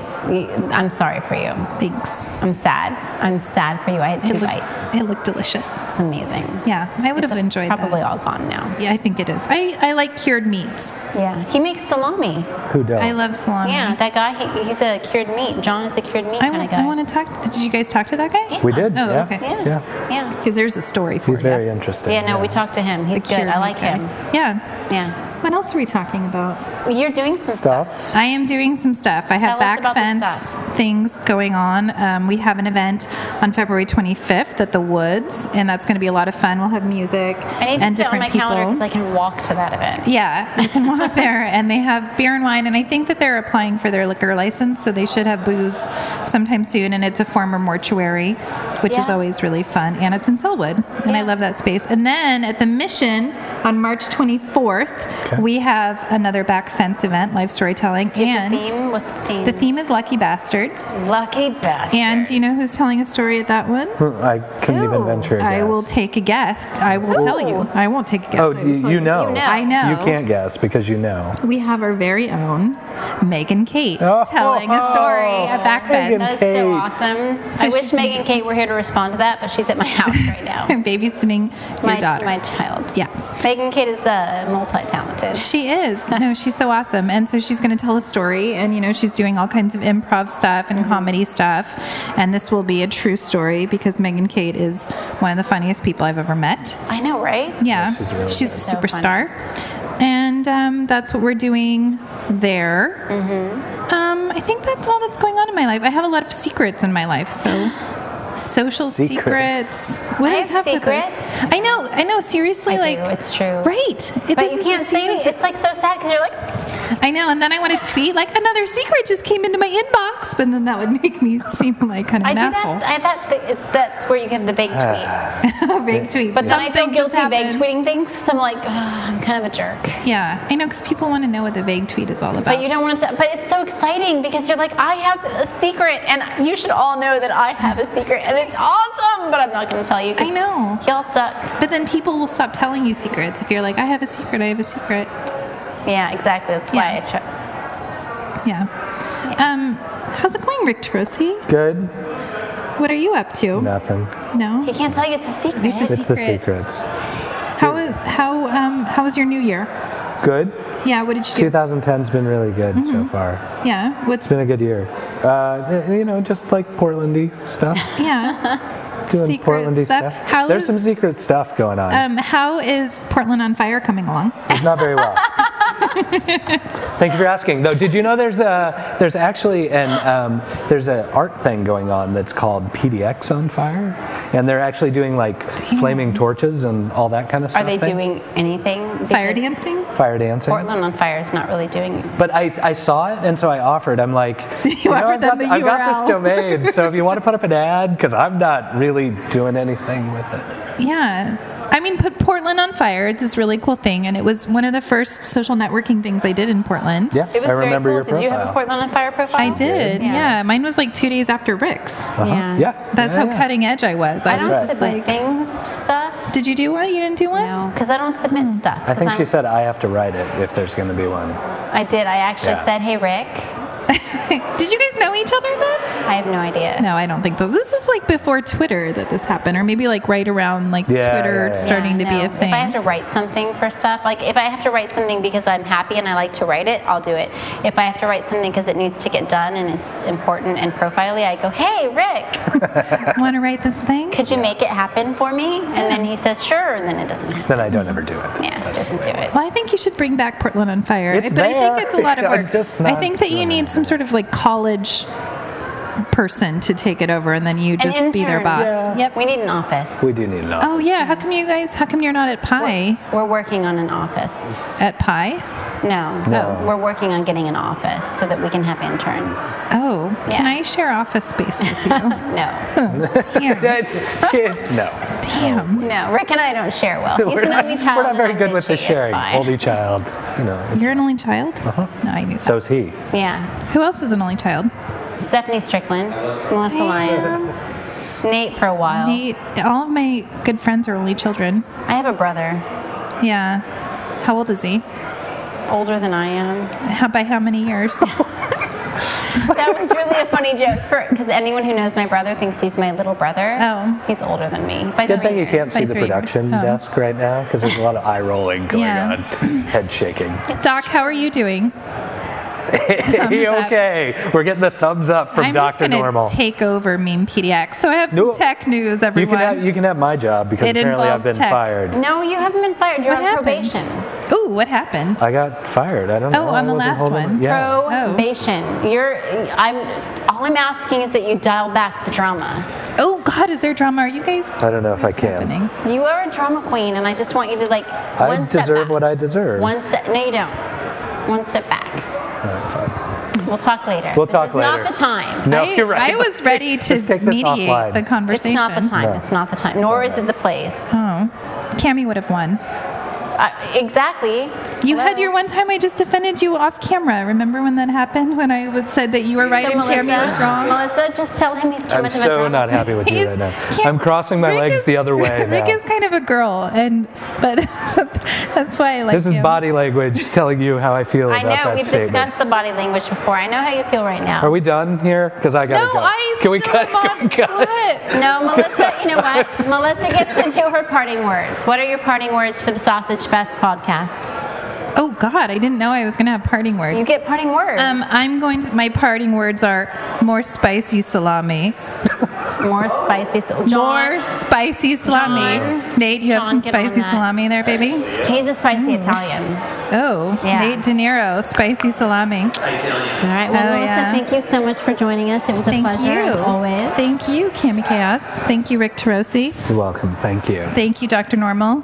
I'm sorry for you. Thanks. I'm sad. I'm sad for you. I had 2 bites. It looked delicious. It's amazing. Yeah, I would have enjoyed Probably that. all gone now. Yeah, I think it is. I like cured meats. Yeah. He makes salami. Who don't? I love salami. Yeah, that guy, he's a cured meat. John is a cured meat kind of guy. I want to talk. Did you guys talk to that guy? We did. Oh, yeah. okay. Yeah. Yeah. Because there's a story for He's you. very interesting. Yeah, no, we talked to him. He's The good. cured I like meat guy. him. Yeah. Yeah. What else are we talking about? Well, you're doing some Stuff. I am doing some stuff. I have Tell us back about the fence stuffs. things going on. We have an event on February 25th at the Woods, and that's going to be a lot of fun. We'll have music I need to and put it on different my people. calendar because I can walk to that event. Yeah, you can walk there, and they have beer and wine, and I think that they're applying for their liquor license, so they should have booze sometime soon. And it's a former mortuary, which is Yeah. always really fun, and it's in Selwood, and I love that space. And then at the Mission on March 24th, we have another back fence event, live storytelling, Do you have and the theme? What's the theme? the theme is Lucky Bastards. Lucky Bastards. And do you know who's telling a story at that one? I couldn't even Ooh. venture a guess. I will take a guess. I will tell you. I won't take a guess. Oh, I will tell you know. You know. I know. You can't guess because you know. We have our very own Megan Kate Oh, telling a story at Back Megan Fence. That is so Kate. awesome. So I wish she's- Megan and Kate were here to respond to that, but she's at my house right now. Babysitting your daughter. My child. Yeah. Megan Kate is multi-talented. She is. No, she's so awesome. And so she's going to tell a story, and she's doing all kinds of improv stuff and comedy stuff. And this will be a true story because Megan Kate is one of the funniest people I've ever met. I know, right? Yeah, she's really she's good. a superstar. And that's what we're doing there. I think that's all that's going on in my life. I have a lot of secrets in my life, so social secrets. What I is have up with this? secrets. I know. Seriously, I like do. It's true. right. But you can't say it. It's like so sad because you're like, I know, and then I want to tweet like another secret just came into my inbox, but then that would make me seem like kind of an asshole. I thought that's where you give the vague tweet. Vague tweet. But then I feel Something just guilty vague happened. tweeting things, so I'm like, I'm kind of a jerk. Yeah, I know, because people want to know what the vague tweet is all about. But you don't want to. But it's so exciting because you're like, I have a secret, and you should all know that I have a secret, and it's awesome. But I'm not going to tell you. I know. Y'all suck. But then people will stop telling you secrets if you're like, I have a secret. I have a secret. Yeah, exactly. That's why I try. Yeah. How's it going, Rick Turoczy? Good. What are you up to? Nothing. No. He can't tell you it's a secret. It's the secrets. How was your new year? Good. Yeah. What did you do? 2010's been really good so far. Yeah. It's been a good year. Just like Portlandy stuff. Yeah. Doing Secret Portlandy stuff. There's some secret stuff going on. How is Portland on Fire coming along? It's not very well. Thank you for asking. Though, did you know there's actually there's an art thing going on that's called PDX on Fire, and they're actually doing like flaming torches and all that kind of stuff. Are they doing anything? Fire dancing? Fire dancing. Portland on Fire is not really doing. But I saw it, and so I offered. I'm like, offered them the I've got URL. this domain, so if you want to put up an ad, because I'm not really doing anything with it. Yeah. I mean, put Portland on Fire. It's this really cool thing, and it was one of the first social networking things I did in Portland. Yeah, It was I remember very your cool. Did you have a profile. Portland on Fire profile? I did. Yeah. Yeah. Mine was like 2 days after Rick's. Yeah. Yeah. That's Yeah, how yeah. cutting edge I was. I don't was just submit like, things to stuff. did you do one? You didn't do one? No, because I don't submit stuff. I think 'cause she said I have to write it if there's going to be one. I did. I actually Yeah. said, "Hey, Rick." Did you guys know each other then? I have no idea. No, I don't think so. This is like before Twitter that this happened, or maybe like right around like Yeah, Twitter yeah, yeah. starting to be no. a thing. If I have to write something for stuff, like if I have to write something because I'm happy and I like to write it, I'll do it. If I have to write something because it needs to get done and it's important and profile-y, I go, "Hey, Rick, Want to write this thing? could you make it happen for me?" And then he says, "Sure," and then it doesn't happen. Then I don't ever do it. Yeah, he doesn't do it. Well, I think you should bring back Portland on Fire. It's but I there. think it's a lot of I'm work. just I not think that you doing need some sort of like college person to take it over, and then you just An be their intern. boss. Yeah. Yep. We need an office. We do need an office. Oh yeah. How come you're not at Pi? We're working on an office. At Pi? No, we're working on getting an office so that we can have interns. Oh, can Yeah. I share office space with you? No, Damn. No. Damn. no, Rick and I don't share well. He's We're an not, only child. we're not and very I'm good with the bitchy. It's sharing. fine. Only child. You're an only child? No, I knew that. So's he. Yeah. Who else is an only child? Stephanie Strickland, Melissa Lyon, Nate for a while. Nate. All of my good friends are only children. I have a brother, Yeah. How old is he? older than I am. By how many years? That was really a funny joke because anyone who knows my brother thinks he's my little brother. Oh. He's older than me. By Good 3 thing you years. can't see the 3 years. production Oh. desk right now because there's a lot of eye rolling going Yeah. on, head shaking. Doc, how are you doing? Hey, up. okay, we're getting the thumbs up from I'm Dr. just gonna Normal. take over Meme PDX. So I have some No. tech news, You everyone. can have my job because It apparently I've involves been tech. fired. No, you haven't been fired. You're What on happened? probation. Ooh, what happened? I got fired. I don't know. Oh, on the I wasn't last holding- one. Yeah. Probation. All I'm asking is that you dial back the drama. Oh God, is there drama? Are you guys? I don't know if I can. happening? You are a drama queen, and I just want you to I one step deserve back. what I deserve. One step. No, you don't. One step back. All right, fine. We'll talk later. We'll talk This is later. not the time. No, you're right. I was ready to let's take this mediate offline. the conversation. It's not the time. No. It's not the time. Nor is it the place. Oh, Cammie would have won. Exactly. You had your one time I just defended you off camera. Remember when that happened? When I said that you were right So and Cammie was wrong? Melissa, just tell him he's too I'm much of a so drama. not happy with you He's- right now. Cam- I'm crossing my Rick legs is- the other way Rick now. is kind of a girl, but that's why I like This is him. body language telling you how I feel I about know. that We've statement. discussed the body language before. I know how you feel right now. Are we done here? Because I gotta No, go. I Can we still cut? am on Can we cut? what? No, Melissa, you know what? Melissa gets into her parting words. What are your parting words for the Sausage Fest podcast? Oh God, I didn't know I was going to have parting words. You get parting words. My parting words are more spicy salami. More spicy. More spicy salami. John, Nate, you have some get on spicy that. salami there, baby? He's a spicy Italian. Oh, Yeah. Nate DiNiro, spicy salami. All right. Well, Oh, Melissa, yeah. thank you so much for joining us. It was a Thank pleasure you. as always. Thank you, Cammie Chaos. Thank you, Rick Turoczy. You're welcome. Thank you. Thank you, Dr. Normal.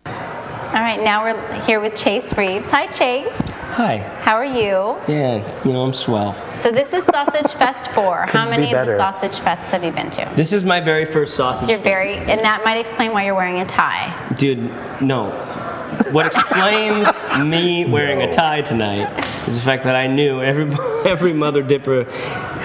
All right, now we're here with Chase Reeves. Hi, Chase. Hi. How are you? Yeah, I'm swell. So this is Sausage Fest 4. How many of the better. Sausage Fests have you been to? This is my very first sausage. And that might explain why you're wearing a tie. Dude, no. What explains me wearing a tie tonight is the fact that I knew every Mother Dipper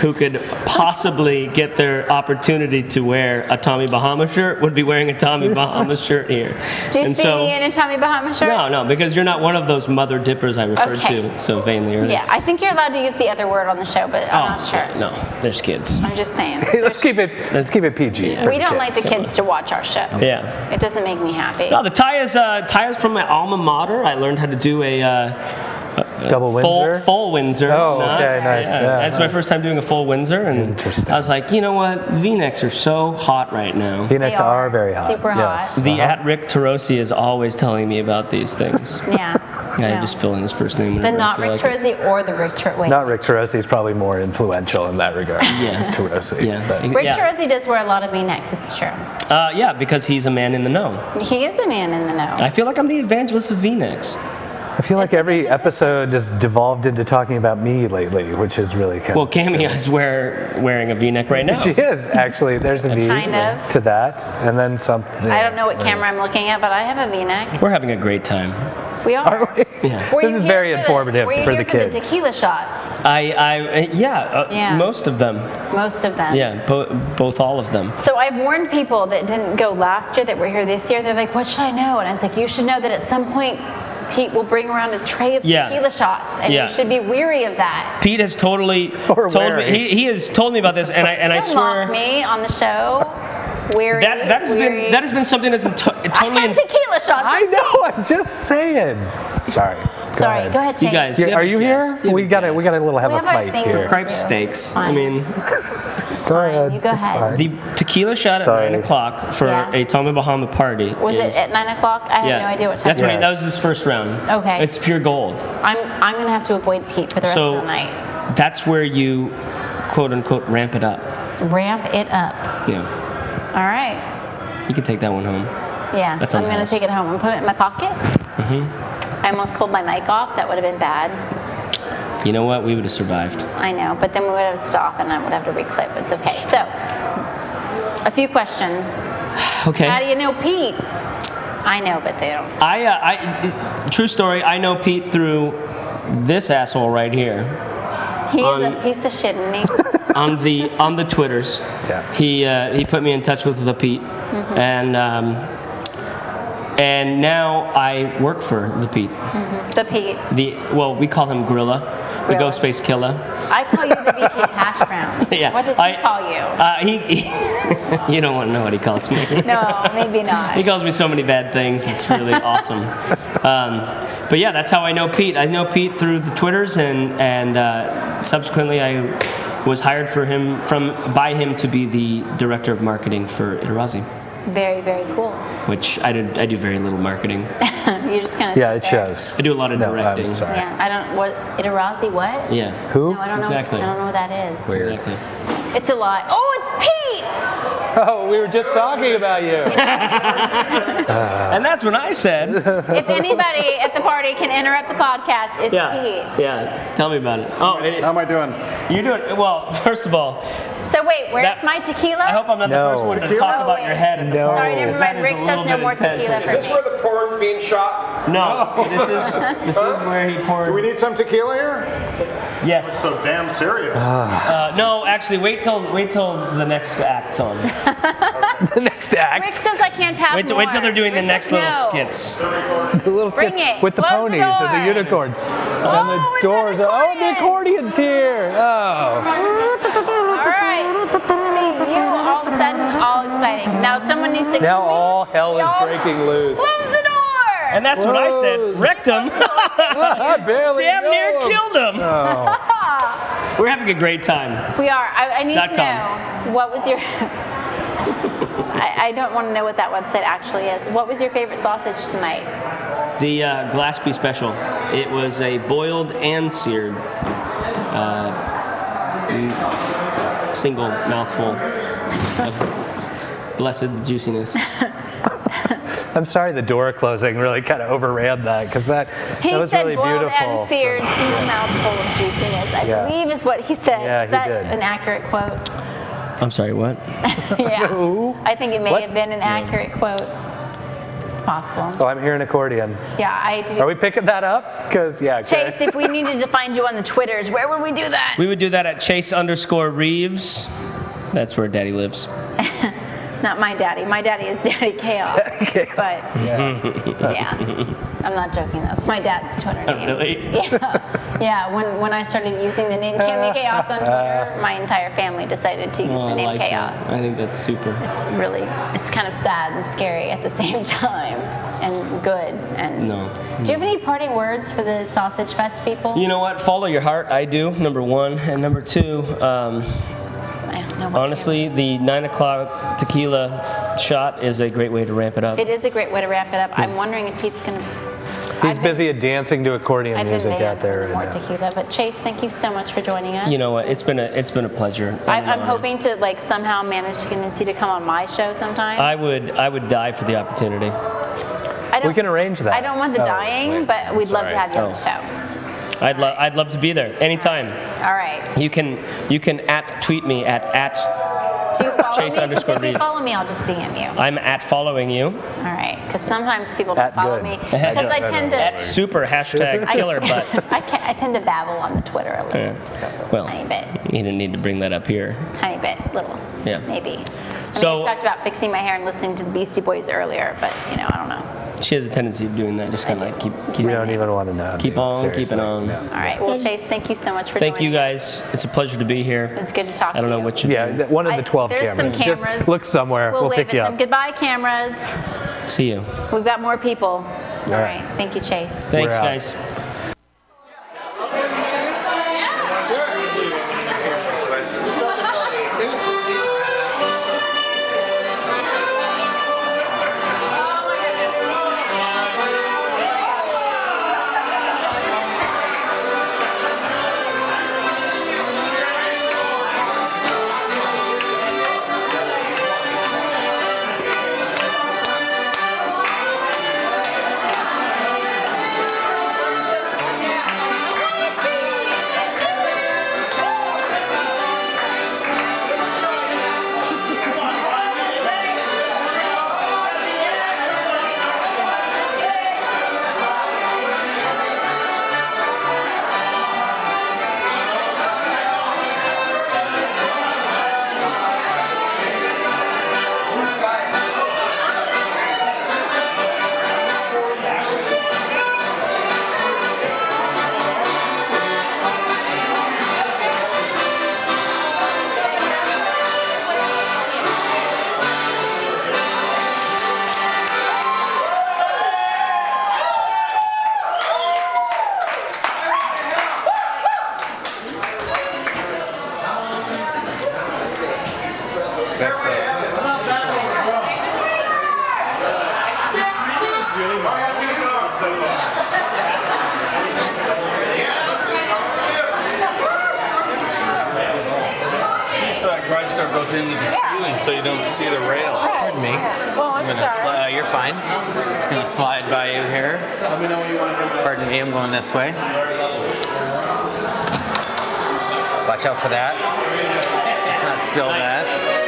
who could possibly get their opportunity to wear a Tommy Bahama shirt would be wearing a Tommy Bahama shirt here. Do you see me in a Tommy Bahama shirt? No, because you're not one of those Mother Dippers I referred Okay. to so vainly earlier. Yeah, I think you're allowed to use the other word on the show, but I'm not sure. No, there's kids. I'm just saying. Let's keep it PG. We don't like the kids to watch our show. Yeah. It doesn't make me happy. No, the tie is from my alma mater. I learned how to do a double Windsor? Full Windsor. Oh, okay, nice. Yeah. That's my first time doing a full Windsor, and I was like, you know what? V-necks are so hot right now. V-necks are very hot. Super yes. hot. The at Rick Turoczy is always telling me about these things. Yeah. I just fill in his first name. The whenever I not feel Rick like it. Turoczy or the Rick Turoczy. Not Rick Turoczy is probably more influential in that regard. Yeah. Turoczy. Yeah. But- Rick Turoczy does wear a lot of V-necks, it's true. Yeah, because he's a man in the know. He is a man in the know. I feel like I'm the evangelist of V-necks. I feel like every episode has devolved into talking about me lately, which is really kind Well, Cammy is wearing a V-neck right now. She is, actually. There's a V Kind of. to that, and then something. I don't know what camera I'm looking at, but I have a V-neck. We're having a great time. We are. Yeah. Were This you is here very for informative were you for here the for kids. the tequila shots? Yeah. Most of them. Most of them. Yeah, both all of them. So I've warned people that didn't go last year that were here this year. They're like, what should I know? And I was like, you should know that at some point Pete will bring around a tray of tequila shots, and you should be weary of that. Pete has told me he has told me about this, and I Don't swear mock me on the show. Weary. that has been something that's totally. I had tequila shots. I know. I'm just saying. Sorry. Go ahead. Chase. You guys, are you here? We got a little have We a have our fight things here. to Cripe steaks. I mean, Go ahead. You go It's ahead. fine. the tequila shot Sorry. at 9 o'clock for a Tommy Bahama party. Was it at 9 o'clock? I have no idea what time. That's that was his first round. Okay. It's pure gold. I'm gonna have to avoid Pete for the rest of the night. That's where you, quote unquote, ramp it up. Ramp it up. Yeah. All right. You can take that one home. Yeah. That's on I'm the gonna house. take it home and put it in my pocket. I almost pulled my mic off. That would have been bad. You know what? We would have survived. I know, but then we would have stopped and I would have to reclip. It's okay. So, a few questions. Okay. How do you know Pete? I know, but they don't. True story. I know Pete through this asshole right here. He is a piece of shit, isn't he? on the Twitters. Yeah. He put me in touch with the Pete, and now I work for the Pete. The Pete. We call him Grillo, the Grillo. Ghostface Killer. I call you the VP of Hash Browns. Yeah. What does he call you? He you don't want to know what he calls me. No, maybe not. He calls me so many bad things. It's really awesome. But yeah, that's how I know Pete. I know Pete through the Twitters, and subsequently I was hired by him to be the director of marketing for Iterazi. Very, very cool. Which I do very little marketing. You just kind of. Yeah, it shows. I do a lot of directing. I'm sorry. Yeah, I don't. What Iterazi? What? Yeah. Who? No, I don't know. Exactly. I don't know what that is. Weird. Exactly. It's a lie. Oh, it's Pete. Oh, we were just talking about you. And that's what I said. If anybody at the party can interrupt the podcast, it's Pete. Yeah. Tell me about it. How am I doing? You're doing well. First of all, So wait, where's my tequila? I hope I'm not the first one to talk about your head. At the party, Sorry, never because that mind. is Rick a says little no bit more intense. tequila for me. the porn's being shot? No, this is where he poured. Do we need some tequila here? Yes. So damn serious. No, actually, wait till the next act's on. The next act. Rick says I can't have Wait till they're doing the next little skits. The little Bring skit it. with the Close the ponies and the door. unicorns. And the we've got doors. an Oh, the accordion's here. Oh. All right. See, you all of a sudden, all exciting. Now someone needs to. Now all hell is breaking loose. Close the door. And that's what I said. Wrecked him. I barely Damn near know him. killed him. Oh. We're having a great time. We are. I need to .com. know what was your. I don't want to know what that website actually is. What was your favorite sausage tonight? The Glaspie special. It was a boiled and seared single mouthful of blessed juiciness. I'm sorry the door closing really kind of overran that because that was really boiled beautiful. and seared, single mouthful of juiciness, I believe is what he said. Yeah, is that he did. an accurate quote? I'm sorry, what? Yeah. I think it may have been an accurate quote. It's possible. Oh, I'm hearing accordion. Yeah, I do. Are we picking that up? Because, yeah. Okay. Chase, if we needed to find you on the Twitters, where would we do that? We would do that at Chase_Reeves. That's where Daddy lives. Not my daddy. My daddy is Daddy Chaos. Daddy Chaos. But yeah, I'm not joking. That's my dad's Twitter name. Really? Yeah. When I started using the name Cammy Chaos on Twitter, my entire family decided to use the name Chaos. That. I think that's super. It's kind of sad and scary at the same time, and good. And do you have any parting words for the Sausage Fest people? You know what? Follow your heart. I do. Number one, and number two. Honestly, the 9 o'clock tequila shot is a great way to ramp it up. It is a great way to ramp it up. I'm wondering if Pete's going to... He's busy at dancing to accordion music out there right now. Tequila, but Chase, thank you so much for joining us. You know what? It's been a pleasure. I'm hoping to somehow manage to convince you to come on my show sometime. I would die for the opportunity. We can arrange that. I don't want the dying, but we'd love to have you on the show. I'd love to be there anytime. All right. You can tweet me at Do you follow Chase me? Because if you Reeves. follow me, I'll just DM you. I'm at following you. All right. Because sometimes people don't follow me. Because I tend to... At super #killer butt. I tend to babble on the Twitter a little, just a tiny bit. You didn't need to bring that up here. Tiny bit, little. Yeah. Maybe. I you talked about fixing my hair and listening to the Beastie Boys earlier, but I don't know. She has a tendency of doing that. Just kind of like keep. You don't even want to know. Keep on keeping on. All right. Well, Chase, thank you so much for joining. Thank you guys. It's a pleasure to be here. It's good to talk to you. I don't know what you. Yeah, one of the 12 there's cameras. Some cameras. Just look somewhere. We'll pick wave you at up. them. Goodbye, cameras. See you. We've got more people. All right. Thank you, Chase. Thanks, guys. Goes into the ceiling so you don't see the rail. Pardon me. Well, I'm sorry. You're fine. Just gonna slide by you here. Let me know when you want to go. Pardon me, I'm going this way. Watch out for that. Let's not spill that.